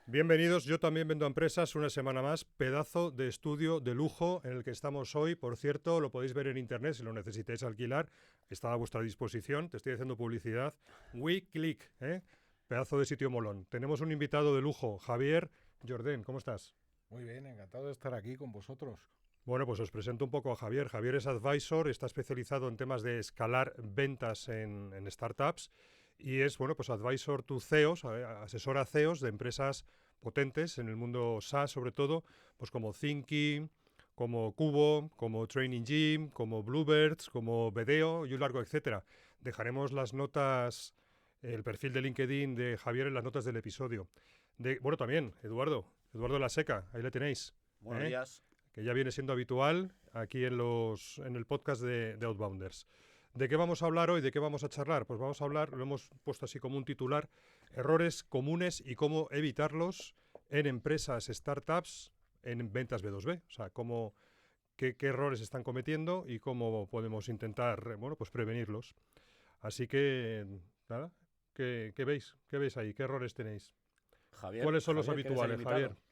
Bienvenidos, yo también vendo a empresas una semana más, pedazo de estudio de lujo en el que estamos hoy. Por cierto, lo podéis ver en internet si lo necesitáis alquilar, está a vuestra disposición, te estoy haciendo publicidad. WeClick, pedazo de sitio molón. Tenemos un invitado de lujo, Javier Jordén, ¿cómo estás? Muy bien, encantado de estar aquí con vosotros. Bueno, pues os presento un poco a Javier. Javier es advisor, está especializado en temas de escalar ventas en startups y es, bueno, pues advisor to CEOs, asesora CEOs de empresas potentes en el mundo SaaS, sobre todo, pues como Thinking, como Cubo, como Training Gym, como Bluebirds, como Vedeo y un largo etcétera. Dejaremos las notas, el perfil de LinkedIn de Javier en las notas del episodio. Bueno, también, Eduardo La Seca, ahí le tenéis. Buenos ¿Eh? días. Que ya viene siendo habitual aquí en el podcast de Outbounders. ¿De qué vamos a hablar hoy? ¿De qué vamos a charlar? Pues vamos a hablar, lo hemos puesto así como un titular, errores comunes y cómo evitarlos en empresas, startups, en ventas B2B. O sea, qué errores están cometiendo y cómo podemos intentar, bueno, pues prevenirlos. Así que, nada, ¿qué veis? ¿Qué veis ahí? ¿Qué errores tenéis? Javier, ¿Cuáles son los Javier, que eres el habituales, Javier? invitado.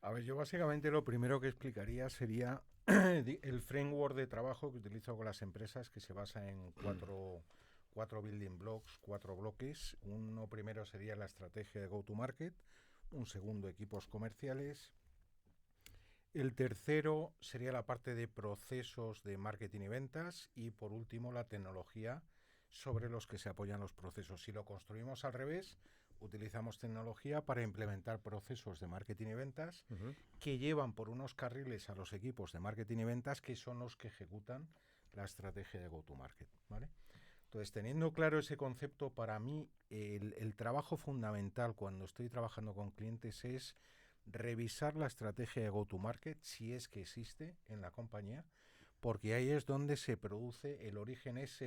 A ver, yo básicamente lo primero que explicaría sería el framework de trabajo que utilizo con las empresas, que se basa en cuatro building blocks, cuatro bloques. Uno primero sería la estrategia de go-to-market, un segundo equipos comerciales, el tercero sería la parte de procesos de marketing y ventas y por último la tecnología sobre los que se apoyan los procesos. Si lo construimos al revés, utilizamos tecnología para implementar procesos de marketing y ventas que llevan por unos carriles a los equipos de marketing y ventas que son los que ejecutan la estrategia de go-to-market, ¿vale? Entonces, teniendo claro ese concepto, para mí el trabajo fundamental cuando estoy trabajando con clientes es revisar la estrategia de go-to-market, si es que existe en la compañía, porque ahí es donde se produce, el origen es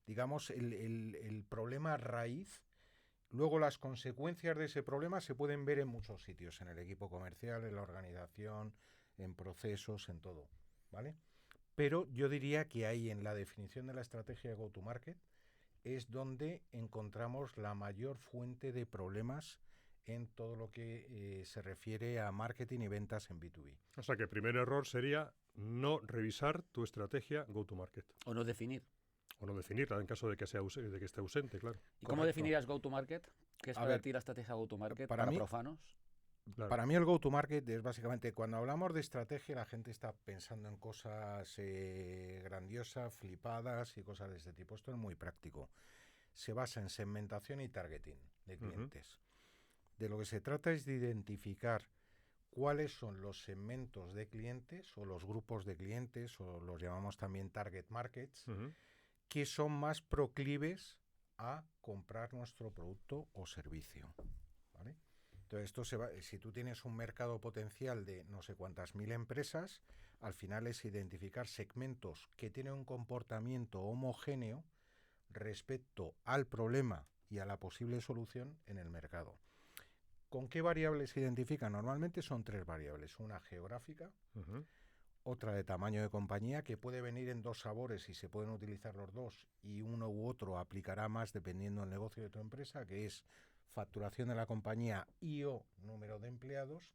digamos, el problema raíz. Luego las consecuencias de ese problema se pueden ver en muchos sitios, en el equipo comercial, en la organización, en procesos, en todo, ¿vale? Pero yo diría que ahí en la definición de la estrategia de go-to-market es donde encontramos la mayor fuente de problemas en todo lo que se refiere a marketing y ventas en B2B. O sea que el primer error sería no revisar tu estrategia go-to-market. O no definir. O no definirla en caso de que, de que esté ausente, claro. ¿Y cómo Correcto. definirías go-to-market? ¿Qué es A para ver, ti la estrategia go-to-market para para mí, profanos? Claro. Para mí el go-to-market es básicamente cuando hablamos de estrategia la gente está pensando en cosas grandiosas, flipadas y cosas de este tipo. Esto es muy práctico. Se basa en segmentación y targeting de clientes. De lo que se trata es de identificar cuáles son los segmentos de clientes o los grupos de clientes o los llamamos también target markets que son más proclives a comprar nuestro producto o servicio, ¿vale? Entonces, si tú tienes un mercado potencial de no sé cuántas mil empresas, al final es identificar segmentos que tienen un comportamiento homogéneo respecto al problema y a la posible solución en el mercado. ¿Con qué variables se identifican? Normalmente son tres variables. Una geográfica, otra de tamaño de compañía, que puede venir en dos sabores y se pueden utilizar los dos y uno u otro aplicará más dependiendo del negocio de tu empresa, que es facturación de la compañía y o número de empleados.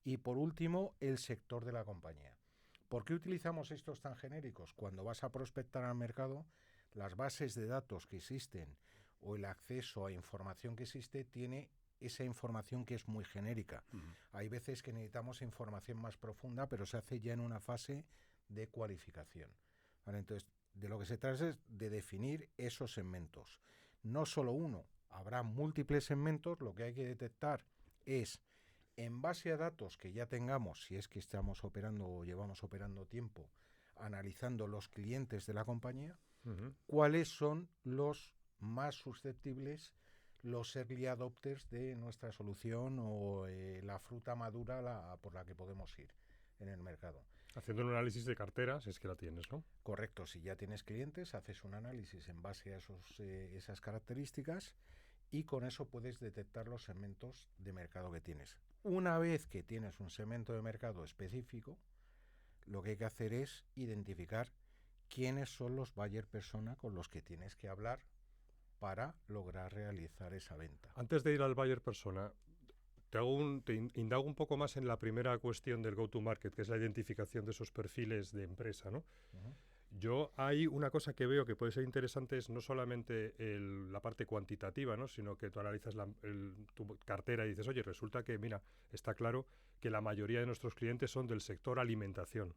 Y por último, el sector de la compañía. ¿Por qué utilizamos estos tan genéricos? Cuando vas a prospectar al mercado, las bases de datos que existen o el acceso a información que existe tiene esa información que es muy genérica. Hay veces que necesitamos información más profunda, pero se hace ya en una fase de cualificación, ¿vale? Entonces, de lo que se trata es de definir esos segmentos. No solo uno, habrá múltiples segmentos. Lo que hay que detectar es, en base a datos que ya tengamos, si es que estamos operando o llevamos operando tiempo, analizando los clientes de la compañía, cuáles son los más susceptibles, los early adopters de nuestra solución o la fruta madura por la que podemos ir en el mercado. Haciendo un análisis de cartera, si es que la tienes, ¿no? Correcto, si ya tienes clientes, haces un análisis en base a esas características y con eso puedes detectar los segmentos de mercado que tienes. Una vez que tienes un segmento de mercado específico, lo que hay que hacer es identificar quiénes son los buyer persona con los que tienes que hablar para lograr realizar esa venta. Antes de ir al buyer persona, Indago un poco más en la primera cuestión del go-to-market, que es la identificación de esos perfiles de empresa, ¿no? Yo hay una cosa que veo que puede ser interesante, es no solamente la parte cuantitativa, ¿no? Sino que tú analizas tu cartera y dices, oye, resulta que, mira, está claro que la mayoría de nuestros clientes son del sector alimentación.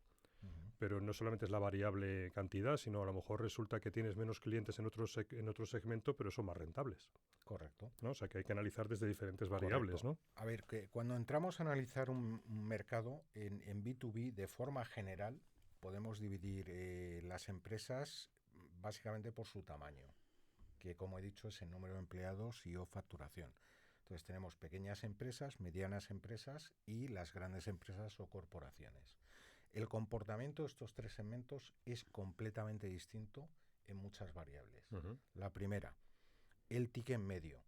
Pero no solamente es la variable cantidad, sino a lo mejor resulta que tienes menos clientes en otro segmento, pero son más rentables. Correcto. ¿No? O sea, que hay que analizar desde diferentes variables, Correcto. ¿no? A ver, que cuando entramos a analizar un mercado en B2B, de forma general, podemos dividir las empresas básicamente por su tamaño, que como he dicho es el número de empleados y o facturación. Entonces tenemos pequeñas empresas, medianas empresas y las grandes empresas o corporaciones. El comportamiento de estos tres segmentos es completamente distinto en muchas variables. La primera, el ticket medio.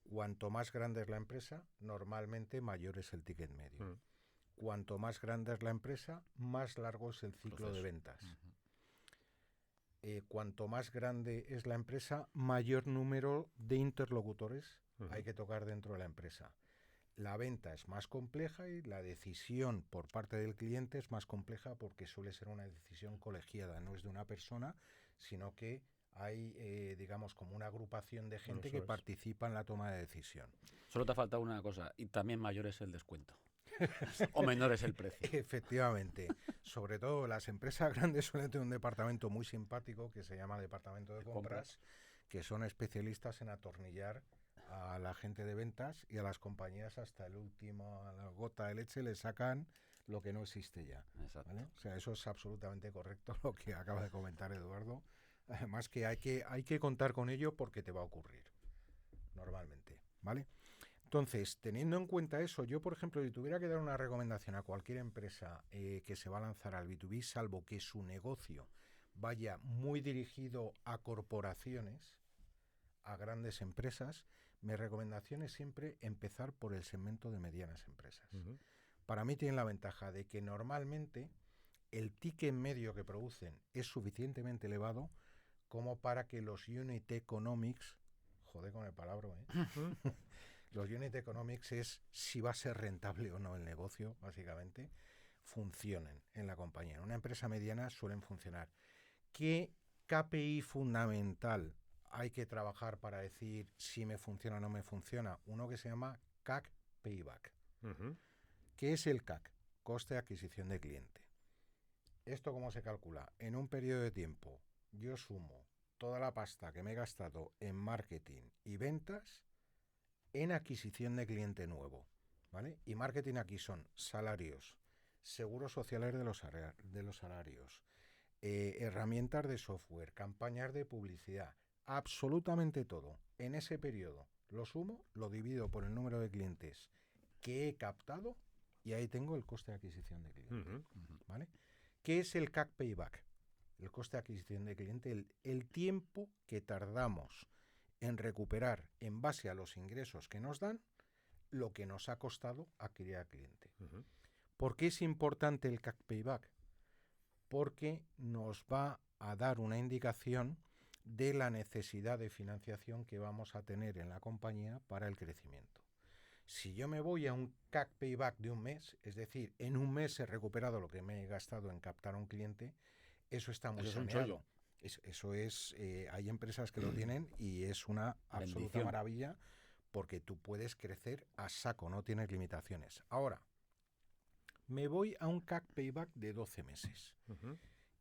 Cuanto más grande es la empresa, normalmente mayor es el ticket medio. Cuanto más grande es la empresa, más largo es el ciclo de ventas. Cuanto más grande es la empresa, mayor número de interlocutores hay que tocar dentro de la empresa. La venta es más compleja y la decisión por parte del cliente es más compleja porque suele ser una decisión colegiada, no es de una persona, sino que hay, digamos, como una agrupación de gente que participa en la toma de decisión. Solo te ha faltado una cosa, y también mayor es el descuento. O menor es el precio. Efectivamente. Sobre todo las empresas grandes suelen tener un departamento muy simpático que se llama departamento de compras, que son especialistas en atornillar a la gente de ventas y a las compañías hasta el último, a la gota de leche le sacan lo que no existe ya. Exacto. ¿Vale? O sea, eso es absolutamente correcto lo que acaba de comentar Eduardo. Además que hay que contar con ello porque te va a ocurrir normalmente, ¿vale? Entonces, teniendo en cuenta eso, yo, por ejemplo, si tuviera que dar una recomendación a cualquier empresa que se va a lanzar al B2B, salvo que su negocio vaya muy dirigido a corporaciones, a grandes empresas, mi recomendación es siempre empezar por el segmento de medianas empresas. Para mí tienen la ventaja de que normalmente el ticket medio que producen es suficientemente elevado como para que los unit economics, joder con el palabra, los unit economics es si va a ser rentable o no el negocio, básicamente, funcionen en la compañía. En una empresa mediana suelen funcionar. ¿Qué KPI fundamental hay que trabajar para decir si me funciona o no me funciona? Uno que se llama CAC Payback. ¿Qué es el CAC? Coste de adquisición de cliente. ¿Esto cómo se calcula? En un periodo de tiempo yo sumo toda la pasta que me he gastado en marketing y ventas en adquisición de cliente nuevo, ¿vale? Y marketing aquí son salarios, seguros sociales de los salarios, herramientas de software, campañas de publicidad, absolutamente todo. En ese periodo lo sumo, lo divido por el número de clientes que he captado y ahí tengo el coste de adquisición de cliente, ¿vale? ¿Qué es el CAC Payback? El coste de adquisición de cliente, el tiempo que tardamos en recuperar en base a los ingresos que nos dan lo que nos ha costado adquirir al cliente. ¿Por qué es importante el CAC Payback? Porque nos va a dar una indicación de la necesidad de financiación que vamos a tener en la compañía para el crecimiento. Si yo me voy a un CAC Payback de un mes, es decir, en un mes he recuperado lo que me he gastado en captar a un cliente, eso está muy saneado. Eso es, hay empresas que lo tienen y es una absoluta maravilla porque tú puedes crecer a saco, no tienes limitaciones. Ahora, me voy a un CAC Payback de 12 meses.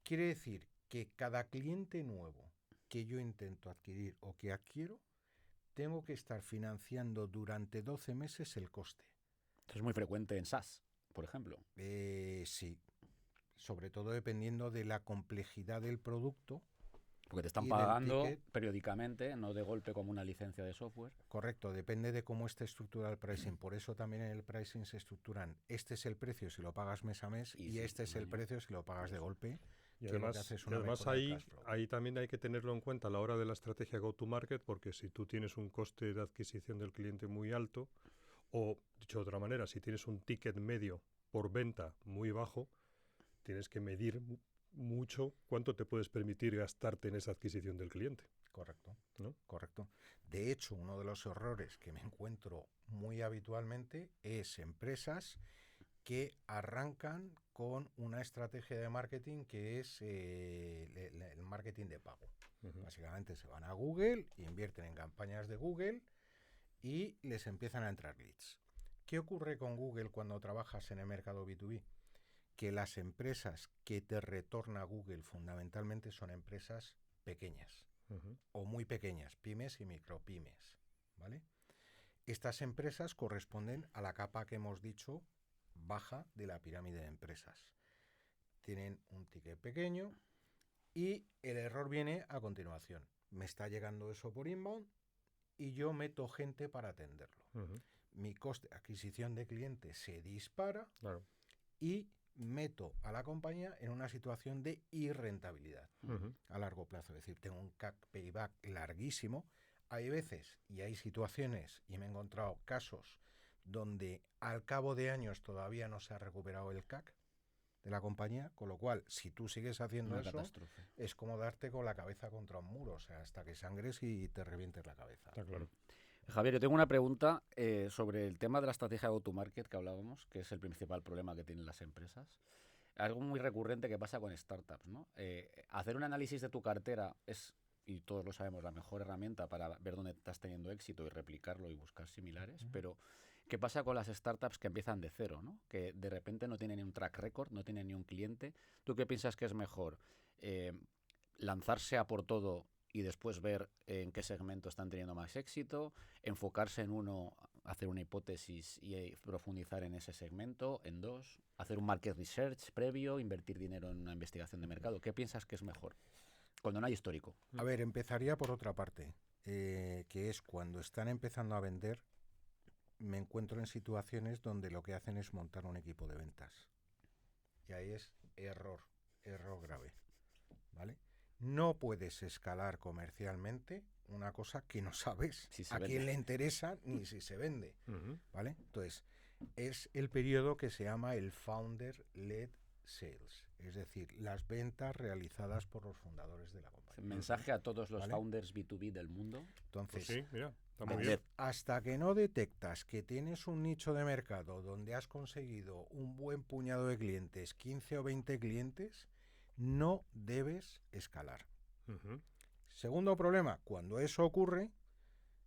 Quiere decir que cada cliente nuevo que yo intento adquirir o que adquiero, tengo que estar financiando durante 12 meses el coste. Esto es muy frecuente en SaaS, por ejemplo. Sí, sobre todo dependiendo de la complejidad del producto. Porque te están pagando periódicamente, no de golpe como una licencia de software. Correcto, depende de cómo esté estructurado el pricing. Por eso también en el pricing se estructuran, este es el precio si lo pagas mes a mes y este es el precio si lo pagas de golpe. Y además ahí también hay que tenerlo en cuenta a la hora de la estrategia go-to-market, porque si tú tienes un coste de adquisición del cliente muy alto, o dicho de otra manera, si tienes un ticket medio por venta muy bajo, tienes que medir mucho cuánto te puedes permitir gastarte en esa adquisición del cliente. Correcto, ¿no? correcto. De hecho, uno de los errores que me encuentro muy habitualmente es empresas que arrancan con una estrategia de marketing que es el marketing de pago. Ujú. Básicamente se van a Google, invierten en campañas de Google y les empiezan a entrar leads. ¿Qué ocurre con Google cuando trabajas en el mercado B2B? Que las empresas que te retorna Google fundamentalmente son empresas pequeñas Ujú. o muy pequeñas, pymes y micropymes, ¿vale? Estas empresas corresponden a la capa que hemos dicho baja de la pirámide de empresas. Tienen un ticket pequeño y el error viene a continuación. Me está llegando eso por inbound y yo meto gente para atenderlo. Ujú. Mi coste de adquisición de clientes se dispara Claro. y meto a la compañía en una situación de irrentabilidad Ujú. a largo plazo. Es decir, tengo un CAC payback larguísimo. Hay veces y hay situaciones, y me he encontrado casos, donde al cabo de años todavía no se ha recuperado el CAC de la compañía, con lo cual, si tú sigues haciendo Una eso, catástrofe. es como darte con la cabeza contra un muro, o sea, hasta que sangres y te revientes la cabeza. Está claro. Javier, yo tengo una pregunta sobre el tema de la estrategia de go-to-market que hablábamos, que es el principal problema que tienen las empresas. Algo muy recurrente que pasa con startups, ¿no? Hacer un análisis de tu cartera es, y todos lo sabemos, la mejor herramienta para ver dónde estás teniendo éxito y replicarlo y buscar similares, pero ¿qué pasa con las startups que empiezan de cero, ¿no? Que de repente no tienen ni un track record, no tienen ni un cliente? ¿Tú qué piensas que es mejor? Eh, ¿Lanzarse a por todo y después ver en qué segmento están teniendo más éxito, enfocarse en uno, hacer una hipótesis y profundizar en ese segmento, en dos, hacer un market research previo, invertir dinero en una investigación de mercado? ¿Qué piensas que es mejor? Cuando no hay histórico. A ver, empezaría por otra parte, que es cuando están empezando a vender, me encuentro en situaciones donde lo que hacen es montar un equipo de ventas. Y ahí es error grave, ¿vale? No puedes escalar comercialmente una cosa que no sabes Si se a vende. quién le interesa ni si se vende, Ujú. ¿vale? Entonces, es el periodo que se llama el Founder-Led Sales, es decir, las ventas realizadas por los fundadores de la compañía. Mensaje a todos los ¿Vale? founders B2B del mundo. Entonces, Pues sí, mira, está muy Vender. bien. hasta que no detectas que tienes un nicho de mercado donde has conseguido un buen puñado de clientes, 15 o 20 clientes, no debes escalar. Ujú. Segundo problema, cuando eso ocurre,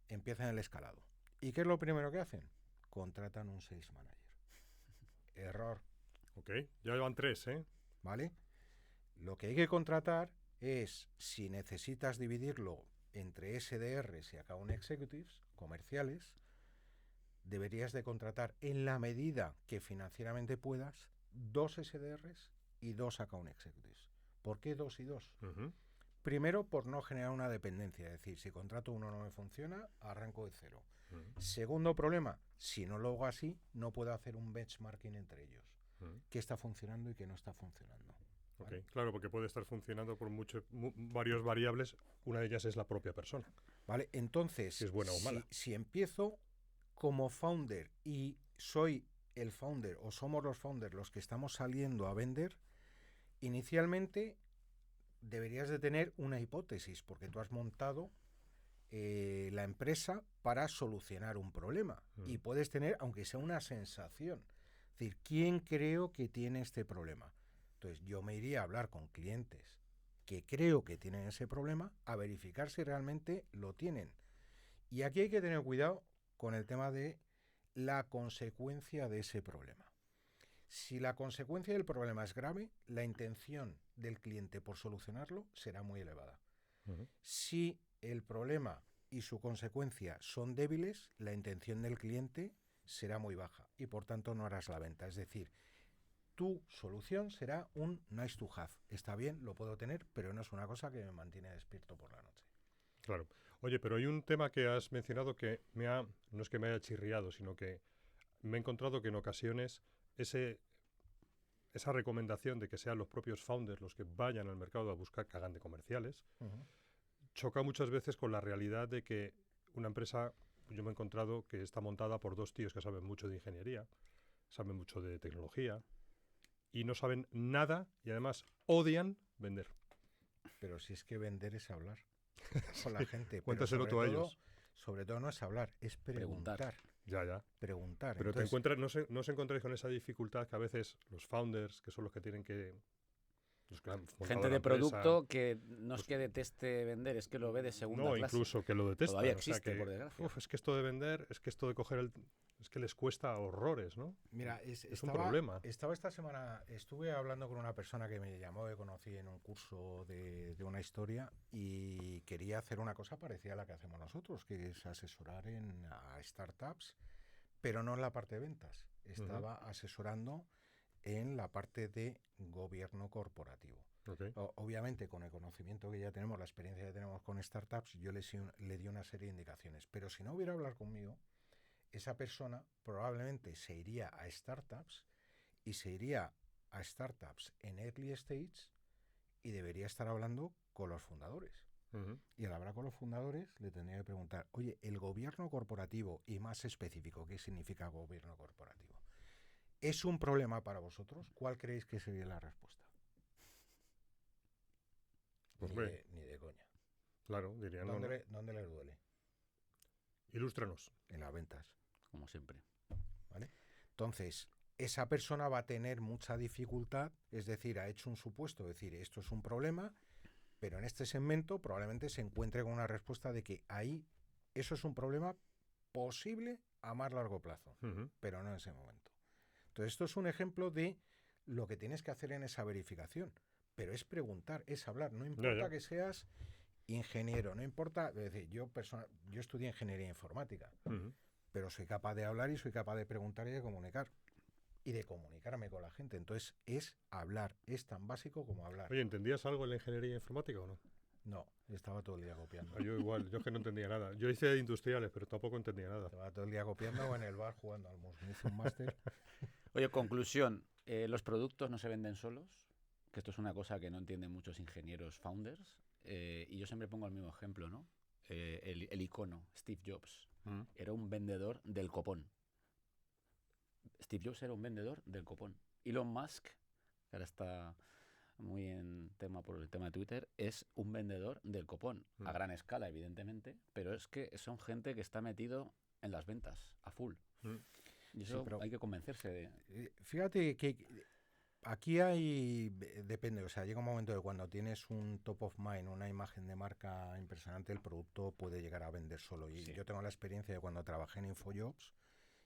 empiezan el escalado. ¿Y qué es lo primero que hacen? Contratan un sales manager. Error, Ok, ya van 3, ¿eh? ¿vale? Lo que hay que contratar es, si necesitas dividirlo entre SDRs y account executives comerciales, deberías de contratar en la medida que financieramente puedas 2 SDRs y 2 account executives. ¿Por qué 2 y 2? Ujú. Primero, por no generar una dependencia, es decir, si contrato uno no me funciona, arranco de cero. Ujú. Segundo problema, si no lo hago así, no puedo hacer un benchmarking entre ellos. Ujú. ¿Qué está funcionando y qué no está funcionando? Ok, ¿Vale? claro, porque puede estar funcionando por varias variables. Una de ellas es la propia persona. ¿Vale? Entonces, Si es buena o mala. si empiezo como founder y soy el founder o somos los founders los que estamos saliendo a vender, inicialmente deberías de tener una hipótesis porque tú has montado la empresa para solucionar un problema y puedes tener, aunque sea una sensación, es decir, ¿quién creo que tiene este problema? Entonces yo me iría a hablar con clientes que creo que tienen ese problema a verificar si realmente lo tienen. Y aquí hay que tener cuidado con el tema de la consecuencia de ese problema. Si la consecuencia del problema es grave, la intención del cliente por solucionarlo será muy elevada. Ujú. Si el problema y su consecuencia son débiles, la intención del cliente será muy baja y por tanto no harás la venta. Es decir, tu solución será un nice to have. Está bien, lo puedo tener, pero no es una cosa que me mantiene despierto por la noche. Claro. Oye, pero hay un tema que has mencionado que no es que me haya chirriado, sino que me he encontrado que en ocasiones esa recomendación de que sean los propios founders los que vayan al mercado a buscar que hagan de comerciales, choca muchas veces con la realidad de que una empresa, yo me he encontrado que está montada por dos tíos que saben mucho de ingeniería, saben mucho de tecnología y no saben nada y además odian vender. Pero si es que vender es hablar. con la gente. Pero Cuéntaselo sobre tú a todo, ellos. sobre todo no es hablar, es preguntar. Ya. Preguntar. Pero Entonces, te encuentras, no os encontráis con esa dificultad que a veces los founders, que son los que tienen que... Los que han montado Gente la de empresa, producto que no es pues, que deteste vender, es que lo ve de segunda no, clase. incluso que lo detestan. Todavía o sea existe, que, por desgracia. es que esto de vender, es que esto de coger el... Es que les cuesta horrores, ¿no? mira, Es un problema. Estaba esta semana, estuve hablando con una persona que me llamó, que conocí en un curso de una historia y quería hacer una cosa parecida a la que hacemos nosotros, que es asesorar a startups, pero no en la parte de ventas. Estaba asesorando en la parte de gobierno corporativo. Okay. Obviamente, con el conocimiento que ya tenemos, la experiencia que tenemos con startups, yo le di una serie de indicaciones. Pero si no hubiera hablado conmigo, esa persona probablemente se iría a startups y se iría a startups en early stage y debería estar hablando con los fundadores. Y al hablar con los fundadores le tendría que preguntar, oye, el gobierno corporativo, y más específico, ¿qué significa gobierno corporativo? ¿Es un problema para vosotros? ¿Cuál creéis que sería la respuesta? Ni de coña. Claro, dirían. ¿Dónde le duele? Ilústranos. En las ventas. Como siempre. ¿Vale? Entonces, esa persona va a tener mucha dificultad, es decir, ha hecho un supuesto, es decir, esto es un problema, pero en este segmento probablemente se encuentre con una respuesta de que ahí eso es un problema posible a más largo plazo, pero no en ese momento. Entonces, esto es un ejemplo de lo que tienes que hacer en esa verificación, pero es preguntar, es hablar, no importa que seas ingeniero, no importa, es decir, yo estudié ingeniería informática, pero soy capaz de hablar y soy capaz de preguntar y de comunicar. Y de comunicarme con la gente. Entonces, es hablar. Es tan básico como hablar. Oye, ¿entendías algo en la ingeniería informática o no? No, estaba todo el día copiando. Yo igual, yo es que no entendía nada. Yo hice industriales, pero tampoco entendía nada. Estaba todo el día copiando o en el bar jugando al mus. Me hice un máster. Oye, conclusión. Los productos no se venden solos, que esto es una cosa que no entienden muchos ingenieros founders. Y yo siempre pongo el mismo ejemplo, ¿no? El icono, Steve Jobs, era un vendedor del copón. Steve Jobs era un vendedor del copón. Elon Musk, que ahora está muy en tema por el tema de Twitter, es un vendedor del copón. A gran escala, evidentemente, pero es que son gente que está metido en las ventas, a full. Y eso Sí, hay que convencerse de... Fíjate que aquí depende, o sea, llega un momento de cuando tienes un top of mind, una imagen de marca impresionante, el producto puede llegar a vender solo. Y yo tengo la experiencia de cuando trabajé en InfoJobs.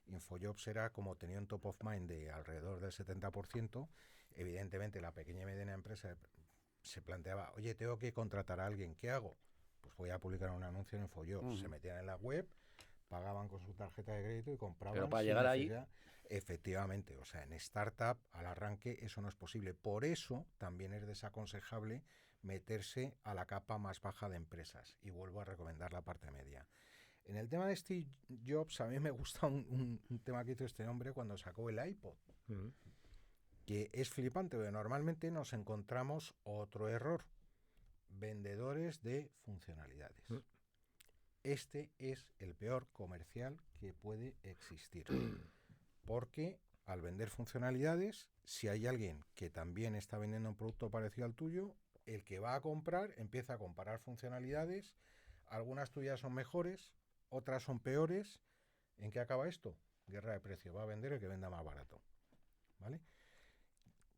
InfoJobs era como tenía un top of mind de alrededor del 70%. Evidentemente, la pequeña y mediana empresa se planteaba, oye, tengo que contratar a alguien, ¿qué hago? Pues voy a publicar un anuncio en InfoJobs. Se metían en la web, pagaban con su tarjeta de crédito y compraban. Pero para llegar ahí... Efectivamente, o sea, en startup al arranque eso no es posible. Por eso también es desaconsejable meterse a la capa más baja de empresas. Y vuelvo a recomendar la parte media. En el tema de Steve Jobs, a mí me gusta un tema que hizo este hombre cuando sacó el iPod, que es flipante, porque normalmente nos encontramos otro error, vendedores de funcionalidades. Este es el peor comercial que puede existir, porque al vender funcionalidades, si hay alguien que también está vendiendo un producto parecido al tuyo, el que va a comprar empieza a comparar funcionalidades, algunas tuyas son mejores, otras son peores. ¿En qué acaba esto? Guerra de precios. Va a vender el que venda más barato. ¿Vale?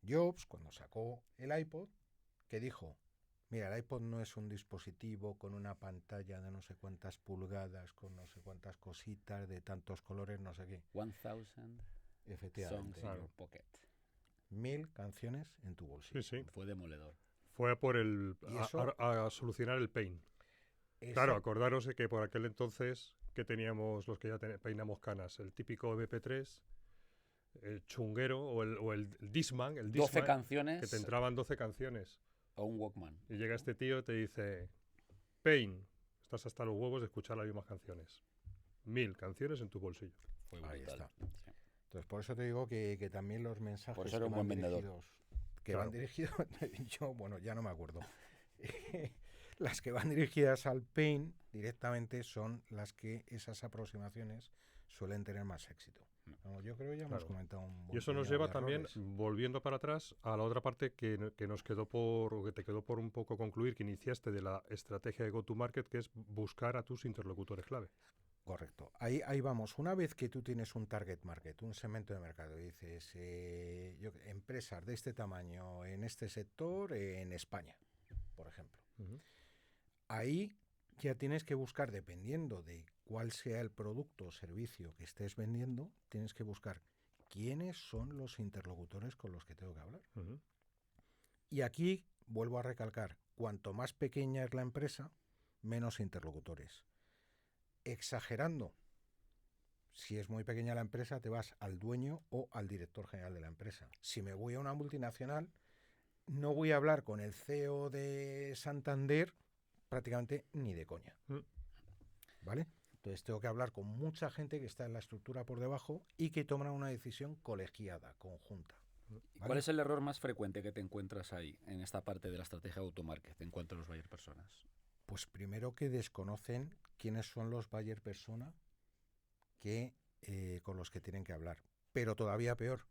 Jobs, cuando sacó el iPod, que dijo, mira, el iPod no es un dispositivo con una pantalla de no sé cuántas pulgadas, con no sé cuántas cositas, de tantos colores, no sé qué. 1000 Efectivamente. songs in your pocket. 1000 canciones en tu bolsillo. Sí. Fue demoledor. Fue a por a solucionar el pain. Claro, acordaros de que por aquel entonces que teníamos los que ya peinamos canas, el típico MP3, el chunguero o el Discman, 12 canciones. Que te entraban 12 canciones. O un Walkman. Y llega este tío y te dice, Pain, estás hasta los huevos de escuchar las mismas canciones. 1000 canciones en tu bolsillo. Fue Ahí brutal. está. Sí. Entonces, por eso te digo que también los mensajes por eso era un buen vendedor. Van dirigidos, yo, bueno, ya no me acuerdo. Las que van dirigidas al pain directamente son las que esas aproximaciones suelen tener más éxito. No, yo creo que ya hemos comentado un Y eso nos lleva también, volviendo para atrás, a la otra parte que nos quedó o que te quedó por un poco concluir, que iniciaste de la estrategia de go-to-market, que es buscar a tus interlocutores clave. Correcto. Ahí vamos. Una vez que tú tienes un target market, un segmento de mercado, y dices, empresas de este tamaño en este sector en España, por ejemplo. Ahí ya tienes que buscar, dependiendo de cuál sea el producto o servicio que estés vendiendo, tienes que buscar quiénes son los interlocutores con los que tengo que hablar. Y aquí vuelvo a recalcar, cuanto más pequeña es la empresa, menos interlocutores. Exagerando, si es muy pequeña la empresa, te vas al dueño o al director general de la empresa. Si me voy a una multinacional, no voy a hablar con el CEO de Santander prácticamente ni de coña. ¿Vale? Entonces tengo que hablar con mucha gente que está en la estructura por debajo y que toma una decisión colegiada, conjunta. ¿Vale? ¿Cuál es el error más frecuente que te encuentras ahí, en esta parte de la estrategia de automarket, en cuanto a los buyer personas? Pues primero que desconocen quiénes son los buyer persona con los que tienen que hablar. Pero todavía peor,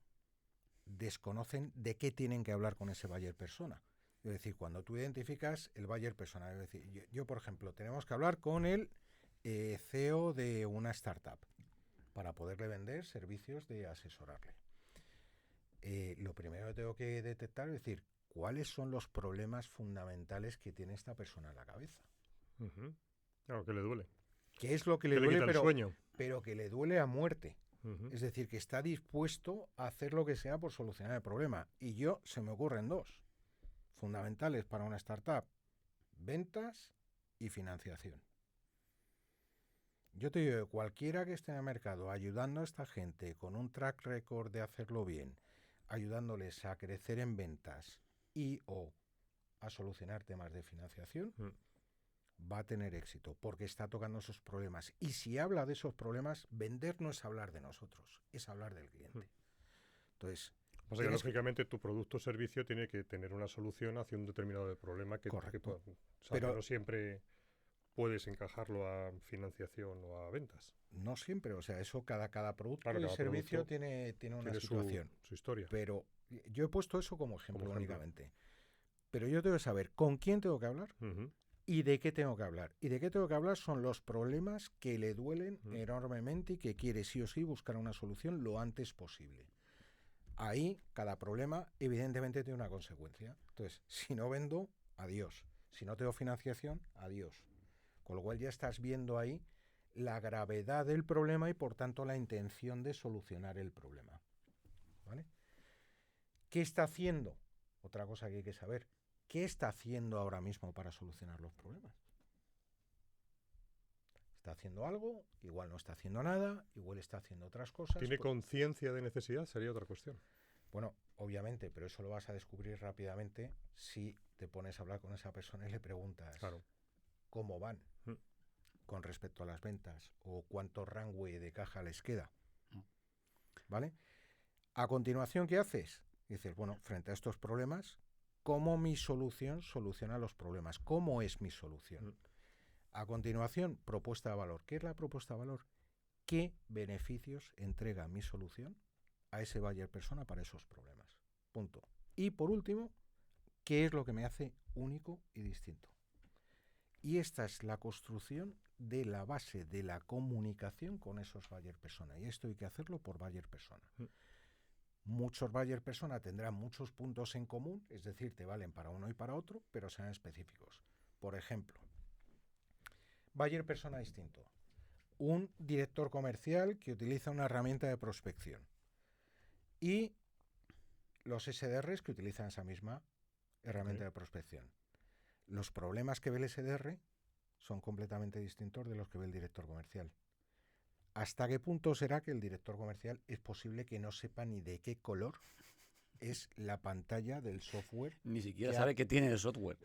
desconocen de qué tienen que hablar con ese buyer persona. Es decir, cuando tú identificas el buyer persona, es decir, yo por ejemplo, tenemos que hablar con el CEO de una startup para poderle vender servicios de asesorarle. Lo primero que tengo que detectar es decir, ¿cuáles son los problemas fundamentales que tiene esta persona en la cabeza? Claro, que le duele. ¿Qué es lo que le duele, sueño. Pero que le duele a muerte? Es decir, que está dispuesto a hacer lo que sea por solucionar el problema. Y se me ocurren dos fundamentales para una startup: ventas y financiación. Yo te digo que cualquiera que esté en el mercado ayudando a esta gente con un track record de hacerlo bien, ayudándoles a crecer en ventas y o a solucionar temas de financiación, va a tener éxito porque está tocando esos problemas. Y si habla de esos problemas, vender no es hablar de nosotros, es hablar del cliente. Entonces, o sea que, lógicamente, tu producto o servicio tiene que tener una solución hacia un determinado problema correcto. Pero no siempre puedes encajarlo a financiación o a ventas. No siempre, o sea, eso cada producto y servicio tiene una situación. Su historia. Pero yo he puesto eso como ejemplo únicamente. Pero yo tengo que saber con quién tengo que hablar y de qué tengo que hablar. Y de qué tengo que hablar son los problemas que le duelen enormemente y que quiere sí o sí buscar una solución lo antes posible. Ahí, cada problema, evidentemente, tiene una consecuencia. Entonces, si no vendo, adiós. Si no tengo financiación, adiós. Con lo cual ya estás viendo ahí la gravedad del problema y, por tanto, la intención de solucionar el problema. ¿Vale? ¿Qué está haciendo? Otra cosa que hay que saber. ¿Qué está haciendo ahora mismo para solucionar los problemas? ¿Está haciendo algo? Igual no está haciendo nada, igual está haciendo otras cosas. ¿Tiene conciencia de necesidad? Sería otra cuestión. Bueno, obviamente, pero eso lo vas a descubrir rápidamente si te pones a hablar con esa persona y le preguntas cómo van con respecto a las ventas o cuánto runway de caja les queda. ¿Vale? A continuación, ¿qué haces? Dices, bueno, frente a estos problemas, ¿cómo mi solución soluciona los problemas? ¿Cómo es mi solución? A continuación, propuesta de valor. ¿Qué es la propuesta de valor? ¿Qué beneficios entrega mi solución a ese buyer persona para esos problemas? Punto. Y por último, ¿qué es lo que me hace único y distinto? Y esta es la construcción de la base de la comunicación con esos buyer persona. Y esto hay que hacerlo por buyer persona. Muchos buyer persona tendrán muchos puntos en común, es decir, te valen para uno y para otro, pero serán específicos. Por ejemplo, buyer persona distinto. Un director comercial que utiliza una herramienta de prospección y los SDRs que utilizan esa misma herramienta de prospección. Los problemas que ve el SDR son completamente distintos de los que ve el director comercial. ¿Hasta qué punto será que el director comercial es posible que no sepa ni de qué color es la pantalla del software? Ni siquiera sabe que tiene el software.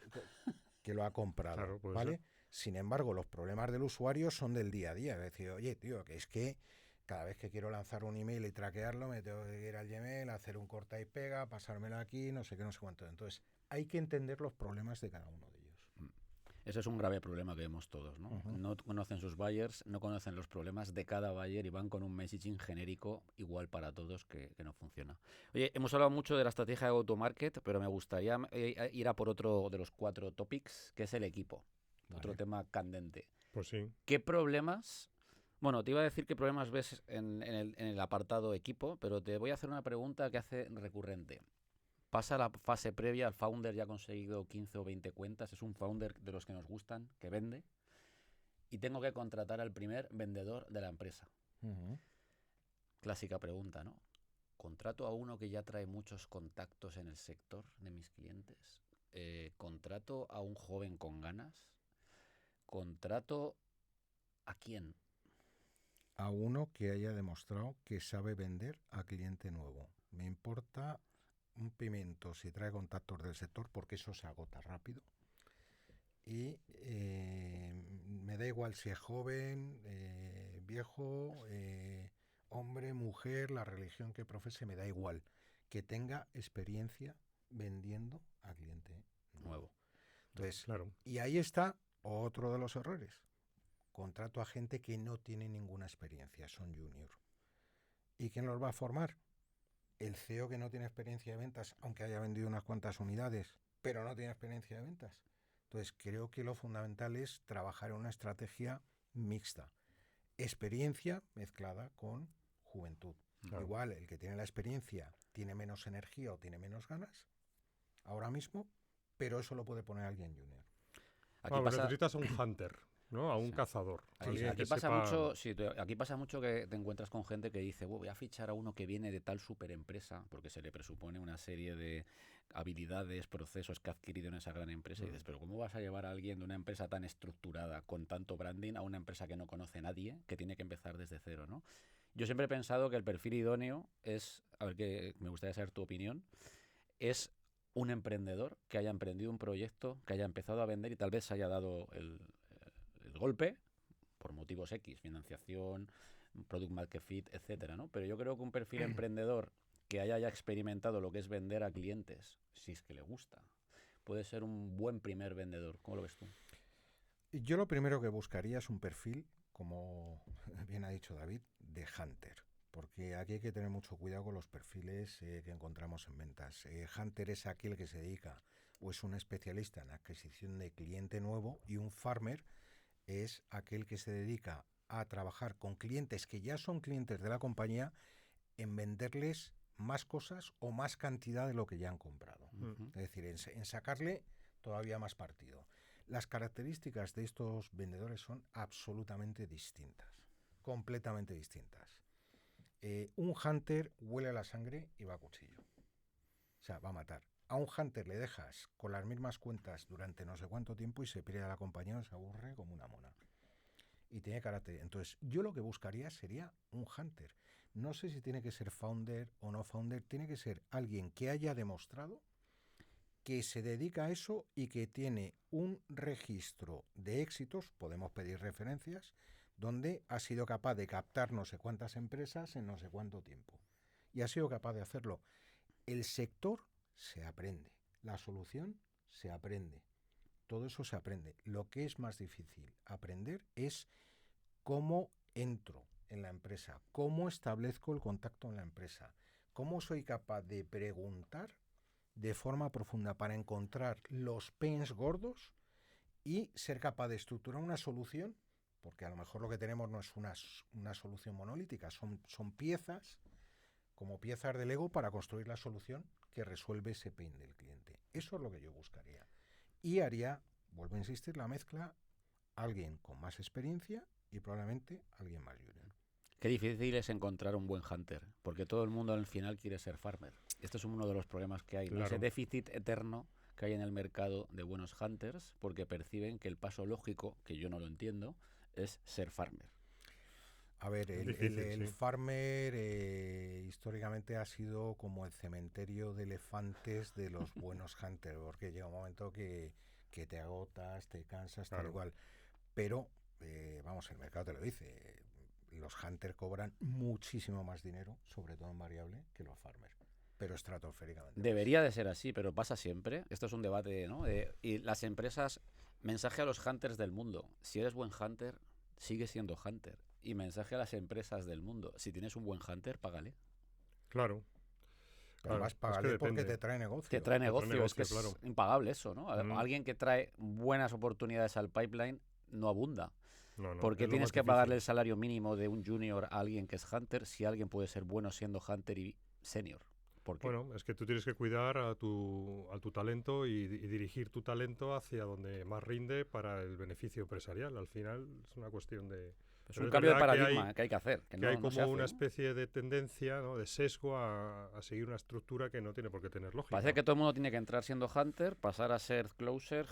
Que lo ha comprado, claro, ¿vale? Ser. Sin embargo, los problemas del usuario son del día a día. Es decir, oye, tío, que es que cada vez que quiero lanzar un email y traquearlo, me tengo que ir al Gmail, hacer un corta y pega, pasármelo aquí, no sé qué, no sé cuánto. Entonces, hay que entender los problemas de cada uno de ellos. Ese es un grave problema que vemos todos, ¿no? No conocen sus buyers, no conocen los problemas de cada buyer y van con un messaging genérico igual para todos que no funciona. Oye, hemos hablado mucho de la estrategia de go-to-market, pero me gustaría ir a por otro de los 4 topics, que es el equipo. Vale. Otro tema candente. Pues sí. ¿Qué problemas? Bueno, te iba a decir qué problemas ves en el apartado equipo, pero te voy a hacer una pregunta que hace recurrente. Pasa la fase previa, el founder ya ha conseguido 15 o 20 cuentas, es un founder de los que nos gustan, que vende, y tengo que contratar al primer vendedor de la empresa. Clásica pregunta, ¿no? ¿Contrato a uno que ya trae muchos contactos en el sector de mis clientes? ¿Contrato a un joven con ganas? ¿Contrato a quién? A uno que haya demostrado que sabe vender a cliente nuevo. Me importa un pimiento si trae contactos del sector, porque eso se agota rápido. Y me da igual si es joven, viejo, hombre, mujer, la religión que profese, me da igual. Que tenga experiencia vendiendo a cliente nuevo. Entonces, claro. Y ahí está otro de los errores. Contrato a gente que no tiene ninguna experiencia, son junior. ¿Y quién los va a formar? El CEO que no tiene experiencia de ventas, aunque haya vendido unas cuantas unidades, pero no tiene experiencia de ventas. Entonces, creo que lo fundamental es trabajar en una estrategia mixta. Experiencia mezclada con juventud. Claro. Igual, el que tiene la experiencia tiene menos energía o tiene menos ganas ahora mismo, pero eso lo puede poner alguien junior. Necesitas a un hunter, ¿no? A un cazador. Aquí pasa mucho que te encuentras con gente que dice, voy a fichar a uno que viene de tal superempresa, porque se le presupone una serie de habilidades, procesos que ha adquirido en esa gran empresa. Y dices, pero ¿cómo vas a llevar a alguien de una empresa tan estructurada, con tanto branding, a una empresa que no conoce a nadie, que tiene que empezar desde cero, ¿no? Yo siempre he pensado que el perfil idóneo es, a ver, que me gustaría saber tu opinión, es un emprendedor que haya emprendido un proyecto, que haya empezado a vender y tal vez se haya dado el golpe por motivos X, financiación, product market fit, etcétera, ¿no? Pero yo creo que un perfil emprendedor que haya ya experimentado lo que es vender a clientes, si es que le gusta, puede ser un buen primer vendedor. ¿Cómo lo ves tú? Yo lo primero que buscaría es un perfil, como bien ha dicho David, de hunter. Porque aquí hay que tener mucho cuidado con los perfiles que encontramos en ventas. Hunter es aquel que se dedica o es un especialista en adquisición de cliente nuevo, y un farmer es aquel que se dedica a trabajar con clientes que ya son clientes de la compañía en venderles más cosas o más cantidad de lo que ya han comprado. Es decir, en sacarle todavía más partido. Las características de estos vendedores son absolutamente distintas, completamente distintas. Un hunter huele a la sangre y va a cuchillo. O sea, va a matar. A un hunter le dejas con las mismas cuentas durante no sé cuánto tiempo y se pierde a la compañía o se aburre como una mona. Y tiene carácter. Entonces, yo lo que buscaría sería un hunter. No sé si tiene que ser founder o no founder. Tiene que ser alguien que haya demostrado que se dedica a eso y que tiene un registro de éxitos, podemos pedir referencias, donde ha sido capaz de captar no sé cuántas empresas en no sé cuánto tiempo. Y ha sido capaz de hacerlo. El sector se aprende. La solución se aprende. Todo eso se aprende. Lo que es más difícil aprender es cómo entro en la empresa, cómo establezco el contacto en la empresa, cómo soy capaz de preguntar de forma profunda para encontrar los pains gordos y ser capaz de estructurar una solución, porque a lo mejor lo que tenemos no es una solución monolítica, son piezas, como piezas de Lego para construir la solución que resuelve ese pain del cliente. Eso es lo que yo buscaría. Y haría, vuelvo a insistir, la mezcla, alguien con más experiencia y probablemente alguien más junior. Qué difícil es encontrar un buen hunter, porque todo el mundo al final quiere ser farmer. Este es uno de los problemas que hay, ¿no? Claro. Ese déficit eterno que hay en el mercado de buenos hunters, porque perciben que el paso lógico, que yo no lo entiendo, es ser farmer. A ver, el farmer históricamente ha sido como el cementerio de elefantes de los buenos hunters, porque llega un momento que te agotas, te cansas, claro, tal igual. Pero, vamos, el mercado te lo dice, los hunters cobran muchísimo más dinero, sobre todo en variable, que los farmers, pero estratosféricamente. Debería de ser así, pero pasa siempre. Esto es un debate, ¿no? Y las empresas Mensaje a los hunters del mundo. Si eres buen hunter, sigue siendo hunter. Y mensaje a las empresas del mundo. Si tienes un buen hunter, págale. Claro. Además, Claro, págale porque depende. te trae negocio. Te trae negocio, es que claro. es impagable eso, ¿no? Alguien que trae buenas oportunidades al pipeline no abunda. No, ¿Por qué es lo tienes más que difícil. pagarle el salario mínimo de un junior a alguien que es hunter si alguien puede ser bueno siendo hunter y senior? ¿Por qué? Bueno, es que tú tienes que cuidar a tu talento y dirigir tu talento hacia donde más rinde para el beneficio empresarial. Al final es una cuestión de... Es Pero un es cambio de verdad paradigma que hay que hacer. Que que no, hay no como se hace, una ¿no? especie de tendencia, ¿no? De sesgo a seguir una estructura que no tiene por qué tener lógica. Parece que todo el mundo tiene que entrar siendo hunter, pasar a ser closer,